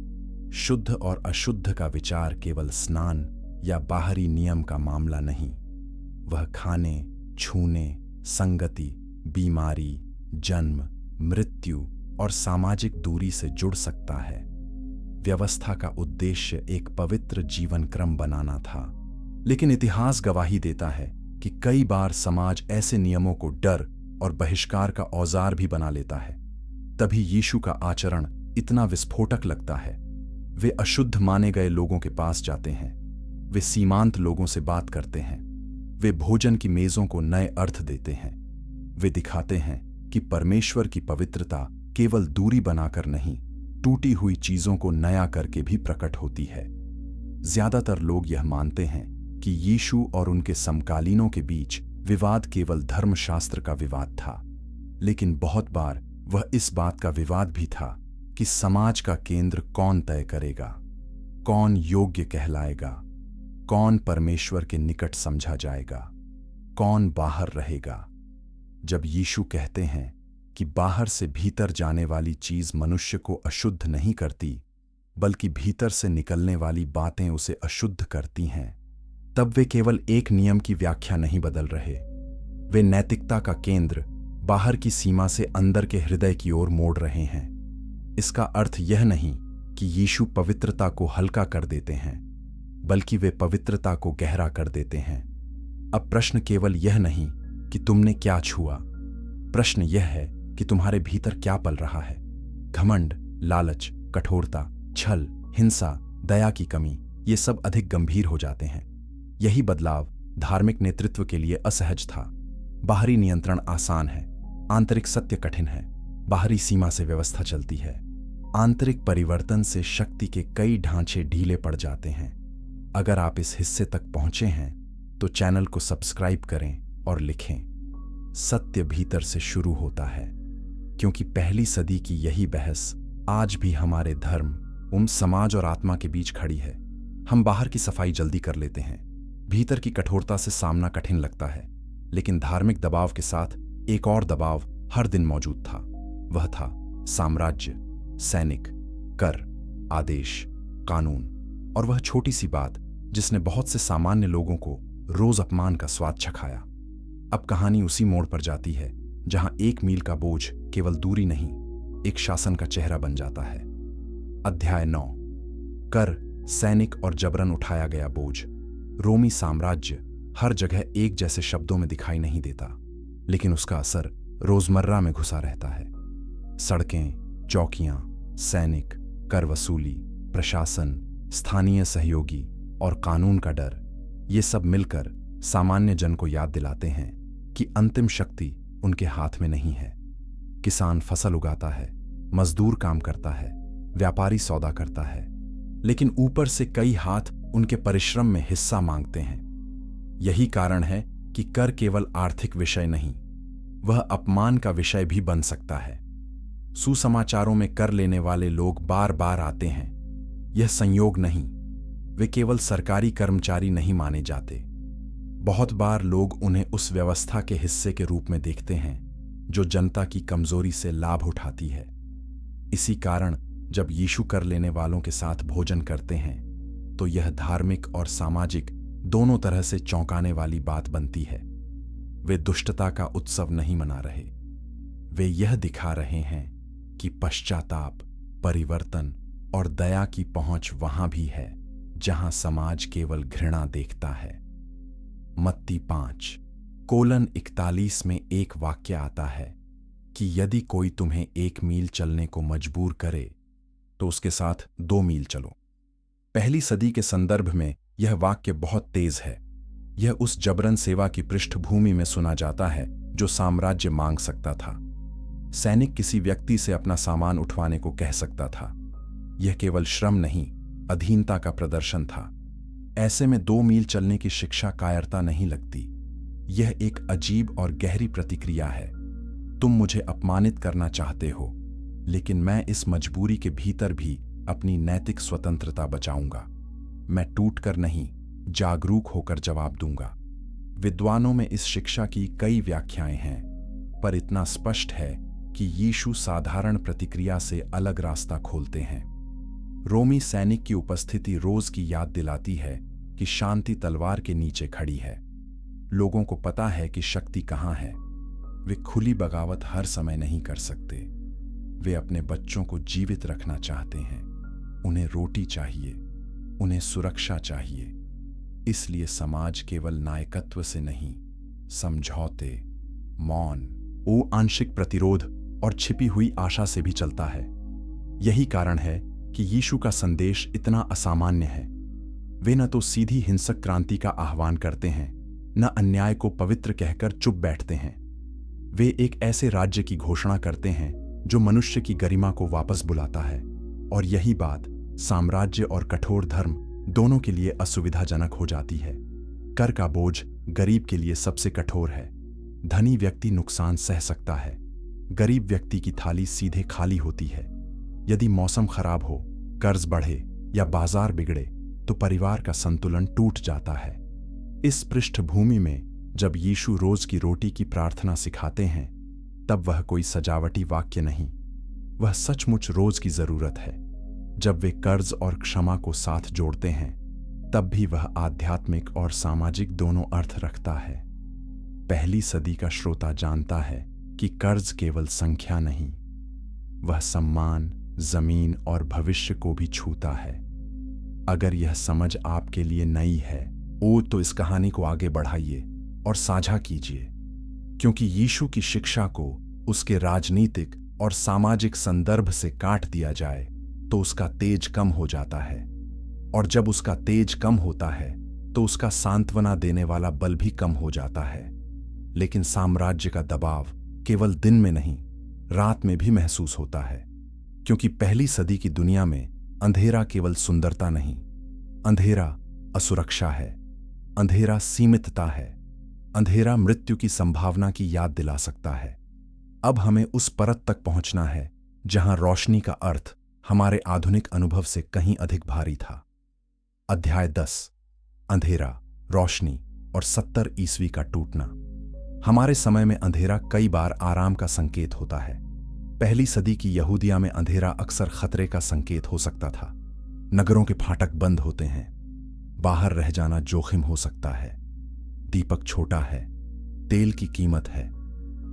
शुद्ध और अशुद्ध का विचार केवल स्नान या बाहरी नियम का मामला नहीं, वह खाने, छूने, संगति, बीमारी, जन्म, मृत्यु और सामाजिक दूरी से जुड़ सकता है। व्यवस्था का उद्देश्य एक पवित्र जीवन क्रम बनाना था, लेकिन इतिहास गवाही देता है कि कई बार समाज ऐसे नियमों को डर और बहिष्कार का औजार भी बना लेता है। तभी यीशु का आचरण इतना विस्फोटक लगता है। वे अशुद्ध माने गए लोगों के पास जाते हैं, वे सीमांत लोगों से बात करते हैं, वे भोजन की मेजों को नए अर्थ देते हैं। वे दिखाते हैं कि परमेश्वर की पवित्रता केवल दूरी बनाकर नहीं, टूटी हुई चीजों को नया करके भी प्रकट होती है। ज्यादातर लोग यह मानते हैं कि यीशु और उनके समकालीनों के बीच विवाद केवल धर्मशास्त्र का विवाद था, लेकिन बहुत बार वह इस बात का विवाद भी था कि समाज का केंद्र कौन तय करेगा, कौन योग्य कहलाएगा, कौन परमेश्वर के निकट समझा जाएगा, कौन बाहर रहेगा। जब यीशु कहते हैं कि बाहर से भीतर जाने वाली चीज मनुष्य को अशुद्ध नहीं करती, बल्कि भीतर से निकलने वाली बातें उसे अशुद्ध करती हैं, तब वे केवल एक नियम की व्याख्या नहीं बदल रहे, वे नैतिकता का केंद्र बाहर की सीमा से अंदर के हृदय की ओर मोड़ रहे हैं। इसका अर्थ यह नहीं कि यीशु पवित्रता को हल्का कर देते हैं, बल्कि वे पवित्रता को गहरा कर देते हैं। अब प्रश्न केवल यह नहीं कि तुमने क्या छुआ, प्रश्न यह है कि तुम्हारे भीतर क्या पल रहा है। घमंड, लालच, कठोरता, छल, हिंसा, दया की कमी, ये सब अधिक गंभीर हो जाते हैं। यही बदलाव धार्मिक नेतृत्व के लिए असहज था। बाहरी नियंत्रण आसान है, आंतरिक सत्य कठिन है। बाहरी सीमा से व्यवस्था चलती है, आंतरिक परिवर्तन से शक्ति के कई ढांचे ढीले पड़ जाते हैं। अगर आप इस हिस्से तक पहुंचे हैं तो चैनल को सब्सक्राइब करें और लिखें, सत्य भीतर से शुरू होता है, क्योंकि पहली सदी की यही बहस आज भी हमारे धर्म, समाज और आत्मा के बीच खड़ी है। हम बाहर की सफाई जल्दी कर लेते हैं, भीतर की कठोरता से सामना कठिन लगता है, लेकिन धार्मिक दबाव के साथ एक और दबाव हर दिन मौजूद था। वह था साम्राज्य, सैनिक, कर, आदेश, कानून और वह छोटी सी बात जिसने बहुत से सामान्य लोगों को रोज अपमान का स्वाद चखाया। अब कहानी उसी मोड़ पर जाती है जहां 1 मील का बोझ केवल दूरी नहीं, एक शासन का चेहरा बन जाता है। अध्याय 9, कर, सैनिक और जबरन उठाया गया बोझ। रोमी साम्राज्य हर जगह एक जैसे शब्दों में दिखाई नहीं देता, लेकिन उसका असर रोजमर्रा में घुसा रहता है। सड़कें, चौकियां, सैनिक, कर वसूली, प्रशासन, स्थानीय सहयोगी और कानून का डर, ये सब मिलकर सामान्य जन को याद दिलाते हैं कि अंतिम शक्ति उनके हाथ में नहीं है, किसान फसल उगाता है, मजदूर काम करता है, व्यापारी सौदा करता है, लेकिन ऊपर से कई हाथ उनके परिश्रम में हिस्सा मांगते हैं। यही कारण है कि कर केवल आर्थिक विषय नहीं, वह अपमान का विषय भी बन सकता है। सुसमाचारों में कर लेने वाले लोग बार बार आते हैं। यह संयोग नहीं, वे केवल सरकारी कर्मचारी नहीं माने जाते। बहुत बार लोग उन्हें उस व्यवस्था के हिस्से के रूप में देखते हैं जो जनता की कमजोरी से लाभ उठाती है। इसी कारण जब यीशु कर लेने वालों के साथ भोजन करते हैं तो यह धार्मिक और सामाजिक दोनों तरह से चौंकाने वाली बात बनती है। वे दुष्टता का उत्सव नहीं मना रहे, वे यह दिखा रहे हैं कि पश्चाताप, परिवर्तन और दया की पहुंच वहां भी है जहां समाज केवल घृणा देखता है। मत्ती 5:41 में एक वाक्य आता है कि यदि कोई तुम्हें 1 मील चलने को मजबूर करे तो उसके साथ 2 मील चलो। पहली सदी के संदर्भ में यह वाक्य बहुत तेज है। यह उस जबरन सेवा की पृष्ठभूमि में सुना जाता है जो साम्राज्य मांग सकता था। सैनिक किसी व्यक्ति से अपना सामान उठवाने को कह सकता था। यह केवल श्रम नहीं, अधीनता का प्रदर्शन था। ऐसे में 2 मील चलने की शिक्षा कायरता नहीं लगती। यह एक अजीब और गहरी प्रतिक्रिया है। तुम मुझे अपमानित करना चाहते हो, लेकिन मैं इस मजबूरी के भीतर भी अपनी नैतिक स्वतंत्रता बचाऊंगा। मैं टूटकर नहीं, जागरूक होकर जवाब दूंगा। विद्वानों में इस शिक्षा की कई व्याख्याएं हैं, पर इतना स्पष्ट है कि यीशु साधारण प्रतिक्रिया से अलग रास्ता खोलते हैं। रोमी सैनिक की उपस्थिति रोज की याद दिलाती है कि शांति तलवार के नीचे खड़ी है। लोगों को पता है कि शक्ति कहां है। वे खुली बगावत हर समय नहीं कर सकते। वे अपने बच्चों को जीवित रखना चाहते हैं। उन्हें रोटी चाहिए, उन्हें सुरक्षा चाहिए। इसलिए समाज केवल नायकत्व से नहीं, समझौते, मौन, आंशिक प्रतिरोध और छिपी हुई आशा से भी चलता है। यही कारण है कि यीशु का संदेश इतना असामान्य है। वे न तो सीधी हिंसक क्रांति का आह्वान करते हैं, न अन्याय को पवित्र कहकर चुप बैठते हैं। वे एक ऐसे राज्य की घोषणा करते हैं जो मनुष्य की गरिमा को वापस बुलाता है। और यही बात साम्राज्य और कठोर धर्म दोनों के लिए असुविधाजनक हो जाती है। कर का बोझ गरीब के लिए सबसे कठोर है। धनी व्यक्ति नुकसान सह सकता है, गरीब व्यक्ति की थाली सीधे खाली होती है। यदि मौसम खराब हो, कर्ज बढ़े या बाजार बिगड़े तो परिवार का संतुलन टूट जाता है। इस पृष्ठभूमि में जब यीशु रोज की रोटी की प्रार्थना सिखाते हैं, तब वह कोई सजावटी वाक्य नहीं, वह सचमुच रोज की जरूरत है। जब वे कर्ज और क्षमा को साथ जोड़ते हैं, तब भी वह आध्यात्मिक और सामाजिक दोनों अर्थ रखता है। पहली सदी का श्रोता जानता है कि कर्ज केवल संख्या नहीं, वह सम्मान, जमीन और भविष्य को भी छूता है। अगर यह समझ आपके लिए नई है तो इस कहानी को आगे बढ़ाइए और साझा कीजिए, क्योंकि यीशु की शिक्षा को उसके राजनीतिक और सामाजिक संदर्भ से काट दिया जाए तो उसका तेज कम हो जाता है, और जब उसका तेज कम होता है तो उसका सांत्वना देने वाला बल भी कम हो जाता है। लेकिन साम्राज्य का दबाव केवल दिन में नहीं, रात में भी महसूस होता है, क्योंकि पहली सदी की दुनिया में अंधेरा केवल सुंदरता नहीं, अंधेरा असुरक्षा है, अंधेरा सीमितता है, अंधेरा मृत्यु की संभावना की याद दिला सकता है। अब हमें उस परत तक पहुंचना है जहां रोशनी का अर्थ हमारे आधुनिक अनुभव से कहीं अधिक भारी था। अध्याय 10, अंधेरा, रोशनी और 70 ईस्वी का टूटना। हमारे समय में अंधेरा कई बार आराम का संकेत होता है। पहली सदी की यहूदिया में अंधेरा अक्सर खतरे का संकेत हो सकता था। नगरों के फाटक बंद होते हैं, बाहर रह जाना जोखिम हो सकता है। दीपक छोटा है, तेल की कीमत है।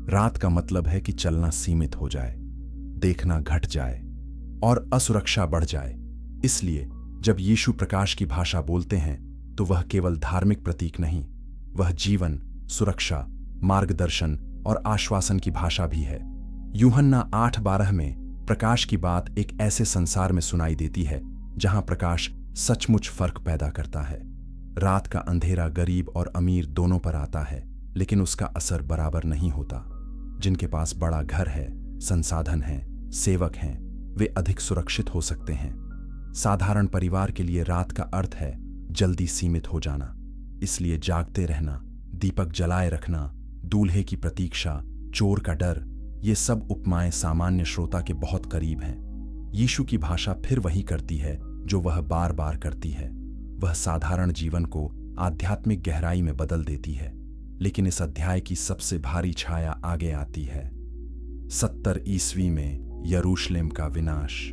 रात का मतलब है कि चलना सीमित हो जाए, देखना घट जाए और असुरक्षा बढ़ जाए। इसलिए जब यीशु प्रकाश की भाषा बोलते हैं तो वह केवल धार्मिक प्रतीक नहीं, वह जीवन, सुरक्षा, मार्गदर्शन और आश्वासन की भाषा भी है। यूहन्ना 8:12 में प्रकाश की बात एक ऐसे संसार में सुनाई देती है जहां प्रकाश सचमुच फर्क पैदा करता है। रात का अंधेरा गरीब और अमीर दोनों पर आता है, लेकिन उसका असर बराबर नहीं होता। जिनके पास बड़ा घर है संसाधन हैं, सेवक हैं, वे अधिक सुरक्षित हो सकते हैं। साधारण परिवार के लिए रात का अर्थ है जल्दी सीमित हो जाना, इसलिए जागते रहना, दीपक जलाए रखना, दूल्हे की प्रतीक्षा, चोर का डर, ये सब उपमाएं सामान्य श्रोता के बहुत करीब हैं। यीशु की भाषा फिर वही करती है जो वह बार बार करती है। वह साधारण जीवन को आध्यात्मिक गहराई में बदल देती है। लेकिन इस अध्याय की सबसे भारी छाया आगे आती है। 70 ईस्वी में यरूशलेम का विनाश,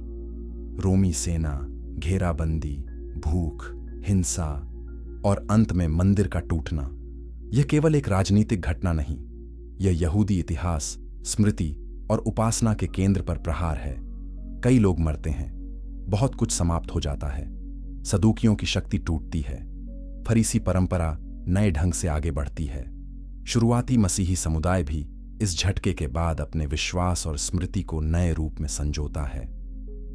रोमी सेना, घेराबंदी, भूख, हिंसा और अंत में मंदिर का टूटना। यह केवल एक राजनीतिक घटना नहीं, यह यहूदी इतिहास, स्मृति और उपासना के केंद्र पर प्रहार है। कई लोग मरते हैं, बहुत कुछ समाप्त हो जाता है, सदूकियों की शक्ति टूटती है, फरीसी परंपरा नए ढंग से आगे बढ़ती है। शुरुआती मसीही समुदाय भी इस झटके के बाद अपने विश्वास और स्मृति को नए रूप में संजोता है।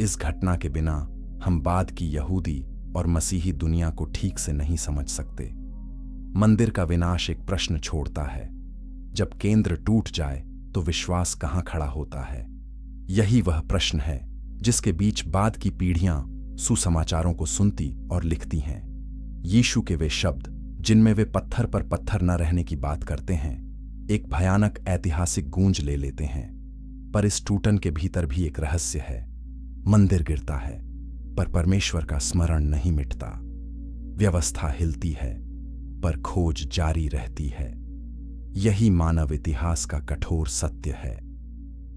इस घटना के बिना हम बाद की यहूदी और मसीही दुनिया को ठीक से नहीं समझ सकते। मंदिर का विनाश एक प्रश्न छोड़ता है, जब केंद्र टूट जाए तो विश्वास कहां खड़ा होता है? यही वह प्रश्न है जिसके बीच बाद की पीढ़ियां सुसमाचारों को सुनती और लिखती हैं। यीशु के वे शब्द जिनमें वे पत्थर पर पत्थर न रहने की बात करते हैं, एक भयानक ऐतिहासिक गूंज ले लेते हैं। पर इस टूटन के भीतर भी एक रहस्य है। मंदिर गिरता है, पर परमेश्वर का स्मरण नहीं मिटता। व्यवस्था हिलती है, पर खोज जारी रहती है। यही मानव इतिहास का कठोर सत्य है।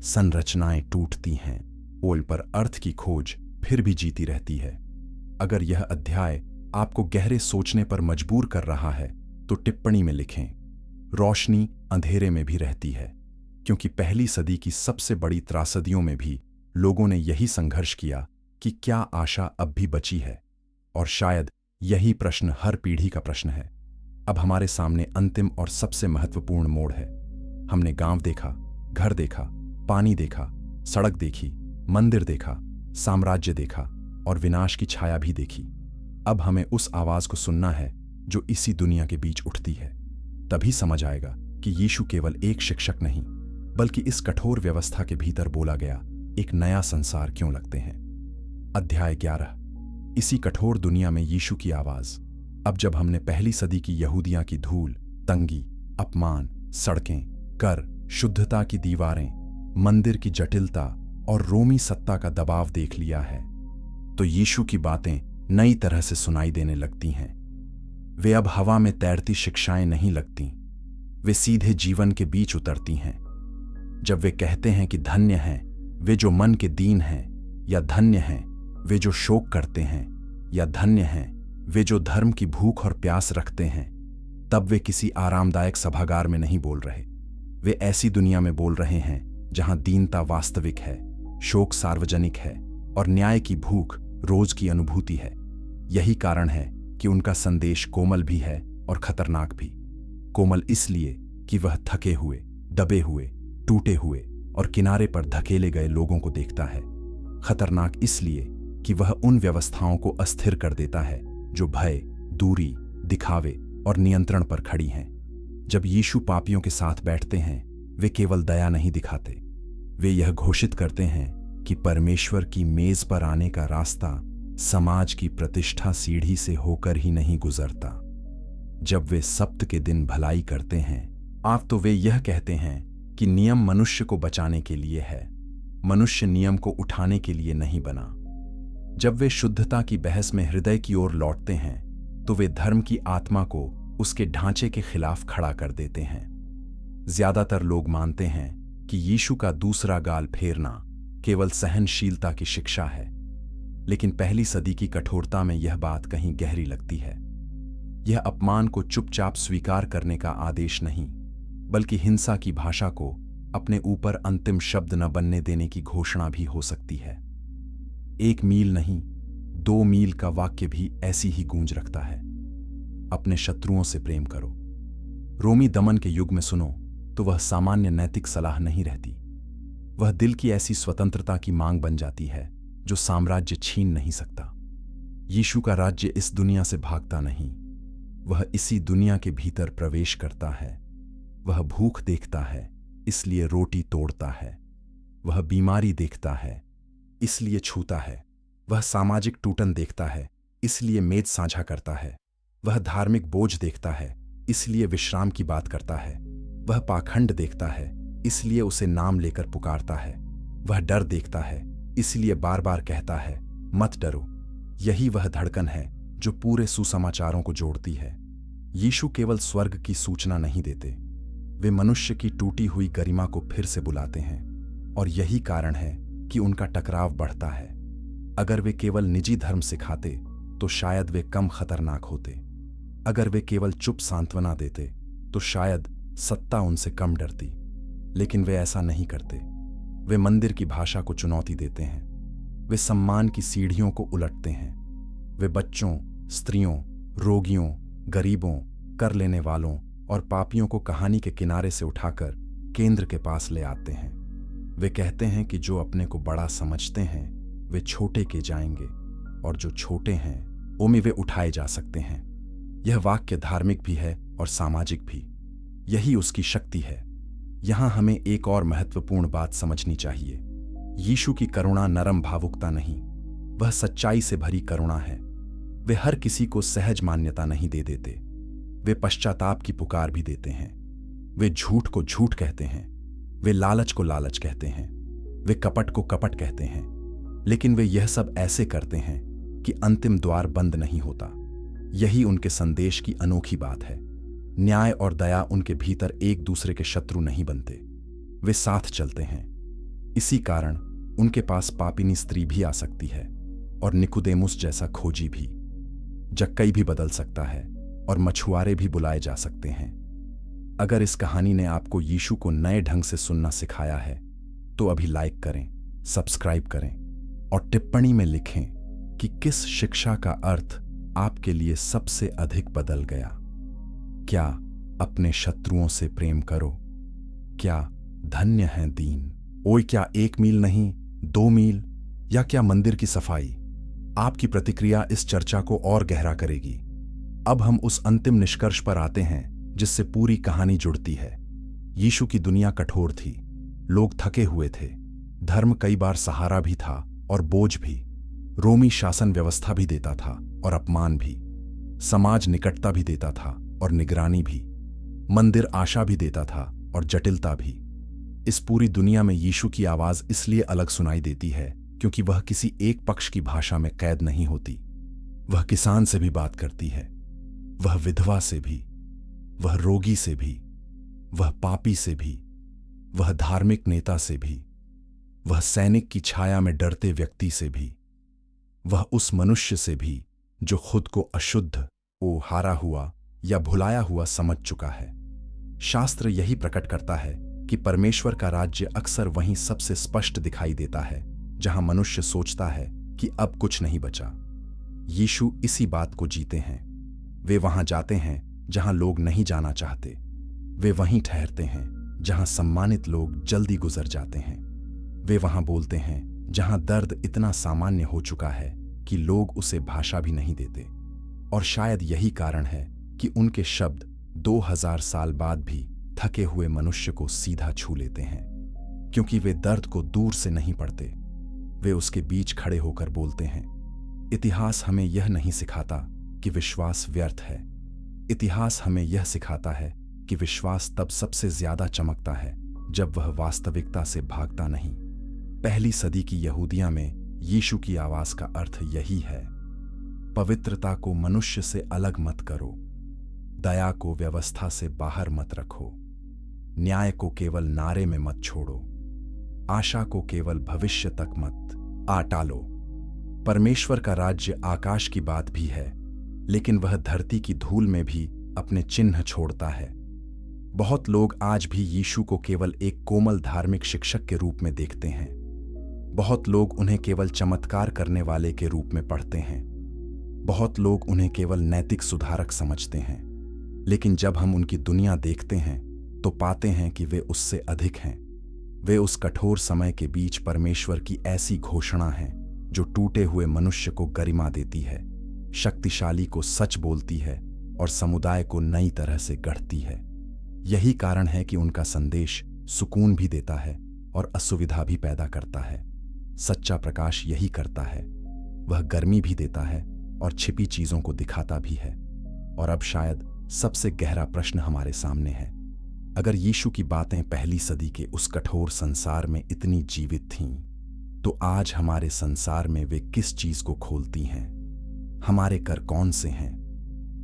संरचनाएं टूटती हैं, पोल पर अर्थ की खोज फिर भी जीती रहती है। अगर यह अध्याय आपको गहरे सोचने पर मजबूर कर रहा है तो टिप्पणी में लिखें, रोशनी अंधेरे में भी रहती है। क्योंकि पहली सदी की सबसे बड़ी त्रासदियों में भी लोगों ने यही संघर्ष किया कि क्या आशा अब भी बची है। और शायद यही प्रश्न हर पीढ़ी का प्रश्न है। अब हमारे सामने अंतिम और सबसे महत्वपूर्ण मोड़ है। हमने गांव देखा, घर देखा, पानी देखा, सड़क देखी, मंदिर देखा, साम्राज्य देखा और विनाश की छाया भी देखी। अब हमें उस आवाज को सुनना है जो इसी दुनिया के बीच उठती है। तभी समझ आएगा कि यीशु केवल एक शिक्षक नहीं, बल्कि इस कठोर व्यवस्था के भीतर बोला गया एक नया संसार क्यों लगते हैं। अध्याय 11। इसी कठोर दुनिया में यीशु की आवाज। अब जब हमने पहली सदी की यहूदियां की धूल, तंगी, अपमान, सड़कें, कर, शुद्धता की दीवारें, मंदिर की जटिलता और रोमी सत्ता का दबाव देख लिया है, तो यीशु की बातें नई तरह से सुनाई देने लगती हैं। वे अब हवा में तैरती शिक्षाएं नहीं लगती, वे सीधे जीवन के बीच उतरती हैं। जब वे कहते हैं कि धन्य हैं वे जो मन के दीन हैं, या धन्य हैं वे जो शोक करते हैं, या धन्य हैं वे जो धर्म की भूख और प्यास रखते हैं, तब वे किसी आरामदायक सभागार में नहीं बोल रहे। वे ऐसी दुनिया में बोल रहे हैं जहां दीनता वास्तविक है, शोक सार्वजनिक है और न्याय की भूख रोज की अनुभूति है। यही कारण है कि उनका संदेश कोमल भी है और खतरनाक भी। कोमल इसलिए कि वह थके हुए, दबे हुए, टूटे हुए और किनारे पर धकेले गए लोगों को देखता है। खतरनाक इसलिए कि वह उन व्यवस्थाओं को अस्थिर कर देता है जो भय, दूरी, दिखावे और नियंत्रण पर खड़ी हैं। जब यीशु पापियों के साथ बैठते हैं, वे केवल दया नहीं दिखाते, वे यह घोषित करते हैं कि परमेश्वर की मेज पर आने का रास्ता समाज की प्रतिष्ठा सीढ़ी से होकर ही नहीं गुजरता। जब वे सप्त के दिन भलाई करते हैं, आप तो वे यह कहते हैं कि नियम मनुष्य को बचाने के लिए है, मनुष्य नियम को उठाने के लिए नहीं बना। जब वे शुद्धता की बहस में हृदय की ओर लौटते हैं, तो वे धर्म की आत्मा को उसके ढांचे के खिलाफ खड़ा कर देते हैं। ज्यादातर लोग मानते हैं कि यीशु का दूसरा गाल फेरना केवल सहनशीलता की शिक्षा है, लेकिन पहली सदी की कठोरता में यह बात कहीं गहरी लगती है। यह अपमान को चुपचाप स्वीकार करने का आदेश नहीं, बल्कि हिंसा की भाषा को अपने ऊपर अंतिम शब्द न बनने देने की घोषणा भी हो सकती है। 1 मील नहीं, 2 मील का वाक्य भी ऐसी ही गूंज रखता है। अपने शत्रुओं से प्रेम करो। रोमी दमन के युग में सुनो तो वह सामान्य नैतिक सलाह नहीं रहती, वह दिल की ऐसी स्वतंत्रता की मांग बन जाती है जो साम्राज्य छीन नहीं सकता। यीशु का राज्य इस दुनिया से भागता नहीं, वह इसी दुनिया के भीतर प्रवेश करता है। वह भूख देखता है, इसलिए रोटी तोड़ता है। वह बीमारी देखता है, इसलिए छूता है। वह सामाजिक टूटन देखता है, इसलिए मेज साझा करता है। वह धार्मिक बोझ देखता है, इसलिए विश्राम की बात करता है। वह पाखंड देखता है, इसलिए उसे नाम लेकर पुकारता है। वह डर देखता है, इसलिए बार बार कहता है, मत डरो। यही वह धड़कन है जो पूरे सुसमाचारों को जोड़ती है। यीशु केवल स्वर्ग की सूचना नहीं देते, वे मनुष्य की टूटी हुई गरिमा को फिर से बुलाते हैं। और यही कारण है कि उनका टकराव बढ़ता है। अगर वे केवल निजी धर्म सिखाते तो शायद वे कम खतरनाक होते। अगर वे केवल चुप सांत्वना देते तो शायद सत्ता उनसे कम डरती। लेकिन वे ऐसा नहीं करते। वे मंदिर की भाषा को चुनौती देते हैं। वे सम्मान की सीढ़ियों को उलटते हैं। वे बच्चों, स्त्रियों, रोगियों, गरीबों, कर लेने वालों और पापियों को कहानी के किनारे से उठाकर केंद्र के पास ले आते हैं। वे कहते हैं कि जो अपने को बड़ा समझते हैं वे छोटे के जाएंगे, और जो छोटे हैं उनमें वे उठाए जा सकते हैं। यह वाक्य धार्मिक भी है और सामाजिक भी। यही उसकी शक्ति है। यहां हमें एक और महत्वपूर्ण बात समझनी चाहिए। यीशु की करुणा नरम भावुकता नहीं, वह सच्चाई से भरी करुणा है। वे हर किसी को सहज मान्यता नहीं दे देते। वे पश्चाताप की पुकार भी देते हैं। वे झूठ को झूठ कहते हैं। वे लालच को लालच कहते हैं। वे कपट को कपट कहते हैं। लेकिन वे यह सब ऐसे करते हैं कि अंतिम द्वार बंद नहीं होता। यही उनके संदेश की अनोखी बात है। न्याय और दया उनके भीतर एक दूसरे के शत्रु नहीं बनते, वे साथ चलते हैं। इसी कारण उनके पास पापिनी स्त्री भी आ सकती है और निकुदेमुस जैसा खोजी भी। जक्कई भी बदल सकता है और मछुआरे भी बुलाए जा सकते हैं। अगर इस कहानी ने आपको यीशु को नए ढंग से सुनना सिखाया है तो अभी लाइक करें, सब्सक्राइब करें और टिप्पणी में लिखें कि किस शिक्षा का अर्थ आपके लिए सबसे अधिक बदल गया। क्या अपने शत्रुओं से प्रेम करो? क्या धन्य हैं दीन? ओए, क्या 1 मील नहीं 2 मील? या क्या मंदिर की सफाई? आपकी प्रतिक्रिया इस चर्चा को और गहरा करेगी। अब हम उस अंतिम निष्कर्ष पर आते हैं जिससे पूरी कहानी जुड़ती है। यीशु की दुनिया कठोर थी, लोग थके हुए थे, धर्म कई बार सहारा भी था और बोझ भी। रोमी शासन व्यवस्था भी देता था और अपमान भी। समाज निकटता भी देता था और निगरानी भी। मंदिर आशा भी देता था और जटिलता भी। इस पूरी दुनिया में यीशु की आवाज इसलिए अलग सुनाई देती है क्योंकि वह किसी एक पक्ष की भाषा में कैद नहीं होती। वह किसान से भी बात करती है, वह विधवा से भी, वह रोगी से भी, वह पापी से भी, वह धार्मिक नेता से भी, वह सैनिक की छाया में डरते व्यक्ति से भी, वह उस मनुष्य से भी जो खुद को अशुद्ध, हारा हुआ या भुलाया हुआ समझ चुका है। शास्त्र यही प्रकट करता है कि परमेश्वर का राज्य अक्सर वहीं सबसे स्पष्ट दिखाई देता है जहां मनुष्य सोचता है कि अब कुछ नहीं बचा। यीशु इसी बात को जीते हैं। वे वहां जाते हैं जहां लोग नहीं जाना चाहते। वे वहीं ठहरते हैं जहां सम्मानित लोग जल्दी गुजर जाते हैं। वे वहां बोलते हैं जहां दर्द इतना सामान्य हो चुका है कि लोग उसे भाषा भी नहीं देते। और शायद यही कारण है कि उनके शब्द 2000 साल बाद भी थके हुए मनुष्य को सीधा छू लेते हैं, क्योंकि वे दर्द को दूर से नहीं पढ़ते, वे उसके बीच खड़े होकर बोलते हैं। इतिहास हमें यह नहीं सिखाता कि विश्वास व्यर्थ है। इतिहास हमें यह सिखाता है कि विश्वास तब सबसे ज्यादा चमकता है जब वह वास्तविकता से भागता नहीं। पहली सदी की यहूदिया में यीशु की आवाज का अर्थ यही है। पवित्रता को मनुष्य से अलग मत करो, दया को व्यवस्था से बाहर मत रखो, न्याय को केवल नारे में मत छोड़ो, आशा को केवल भविष्य तक मत टालो। परमेश्वर का राज्य आकाश की बात भी है, लेकिन वह धरती की धूल में भी अपने चिन्ह छोड़ता है। बहुत लोग आज भी यीशु को केवल एक कोमल धार्मिक शिक्षक के रूप में देखते हैं। बहुत लोग उन्हें केवल चमत्कार करने वाले के रूप में पढ़ते हैं। बहुत लोग उन्हें केवल नैतिक सुधारक समझते हैं। लेकिन जब हम उनकी दुनिया देखते हैं तो पाते हैं कि वे उससे अधिक हैं। वे उस कठोर समय के बीच परमेश्वर की ऐसी घोषणा है जो टूटे हुए मनुष्य को गरिमा देती है, शक्तिशाली को सच बोलती है और समुदाय को नई तरह से गढ़ती है। यही कारण है कि उनका संदेश सुकून भी देता है और असुविधा भी पैदा करता है। सच्चा प्रकाश यही करता है, वह गर्मी भी देता है और छिपी चीजों को दिखाता भी है। और अब शायद सबसे गहरा प्रश्न हमारे सामने है, अगर यीशु की बातें पहली सदी के उस कठोर संसार में इतनी जीवित थीं, तो आज हमारे संसार में वे किस चीज को खोलती हैं? हमारे कर कौन से हैं?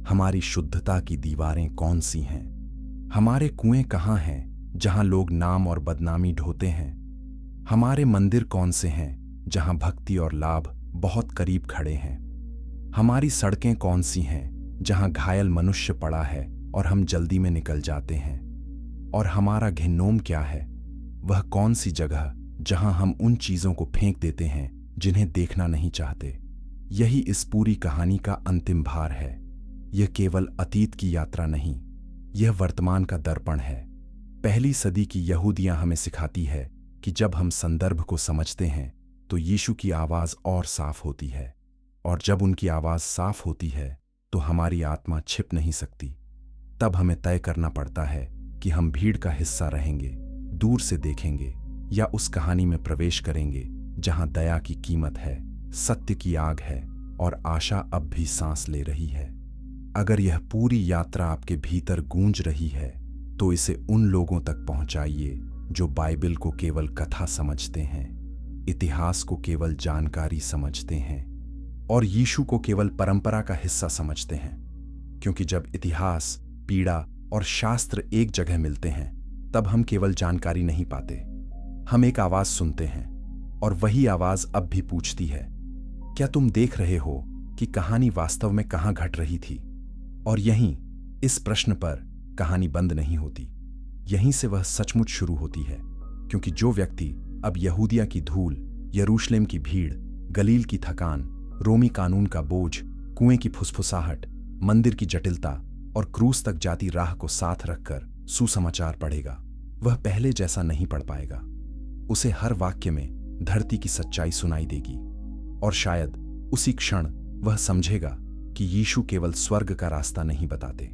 हमारी शुद्धता की दीवारें कौन सी हैं? हमारे कुएं कहाँ हैं जहां लोग नाम और बदनामी ढोते हैं? हमारे मंदिर कौन से हैं जहां भक्ति और लाभ बहुत करीब खड़े हैं? हमारी सड़कें कौन सी हैं जहां घायल मनुष्य पड़ा है और हम जल्दी में निकल जाते हैं? और हमारा घिन्नोम क्या है? वह कौन सी जगह जहां हम उन चीजों को फेंक देते हैं जिन्हें देखना नहीं चाहते? यही इस पूरी कहानी का अंतिम भार है। यह केवल अतीत की यात्रा नहीं, यह वर्तमान का दर्पण है। पहली सदी की यहूदियां हमें सिखाती है कि जब हम संदर्भ को समझते हैं तो यीशु की आवाज और साफ होती है, और जब उनकी आवाज साफ होती है तो हमारी आत्मा छिप नहीं सकती। तब हमें तय करना पड़ता है कि हम भीड़ का हिस्सा रहेंगे, दूर से देखेंगे, या उस कहानी में प्रवेश करेंगे जहां दया की कीमत है, सत्य की आग है और आशा अब भी सांस ले रही है। अगर यह पूरी यात्रा आपके भीतर गूंज रही है तो इसे उन लोगों तक पहुंचाइए जो बाइबल को केवल कथा समझते हैं, इतिहास को केवल जानकारी समझते हैं और यीशु को केवल परंपरा का हिस्सा समझते हैं। क्योंकि जब इतिहास, पीड़ा और शास्त्र एक जगह मिलते हैं तब हम केवल जानकारी नहीं पाते, हम एक आवाज सुनते हैं, और वही आवाज अब भी पूछती है, क्या तुम देख रहे हो कि कहानी वास्तव में कहां घट रही थी? और यहीं इस प्रश्न पर कहानी बंद नहीं होती, यहीं से वह सचमुच शुरू होती है। क्योंकि जो व्यक्ति अब यहूदिया की धूल, यरूशलेम की भीड़, गलील की थकान, रोमी कानून का बोझ, कुएं की फुसफुसाहट, मंदिर की जटिलता और क्रूस तक जाती राह को साथ रखकर सुसमाचार पढ़ेगा, वह पहले जैसा नहीं पढ़ पाएगा। उसे हर वाक्य में धरती की सच्चाई सुनाई देगी, और शायद उसी क्षण वह समझेगा कि यीशु केवल स्वर्ग का रास्ता नहीं बताते,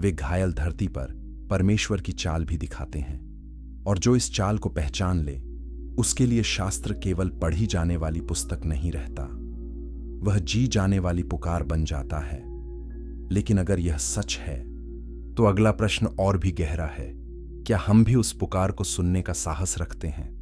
वे घायल धरती पर परमेश्वर की चाल भी दिखाते हैं। और जो इस चाल को पहचान ले, उसके लिए शास्त्र केवल पढ़ी जाने वाली पुस्तक नहीं रहता, वह जी जाने वाली पुकार बन जाता है। लेकिन अगर यह सच है तो अगला प्रश्न और भी गहरा है, क्या हम भी उस पुकार को सुनने का साहस रखते हैं?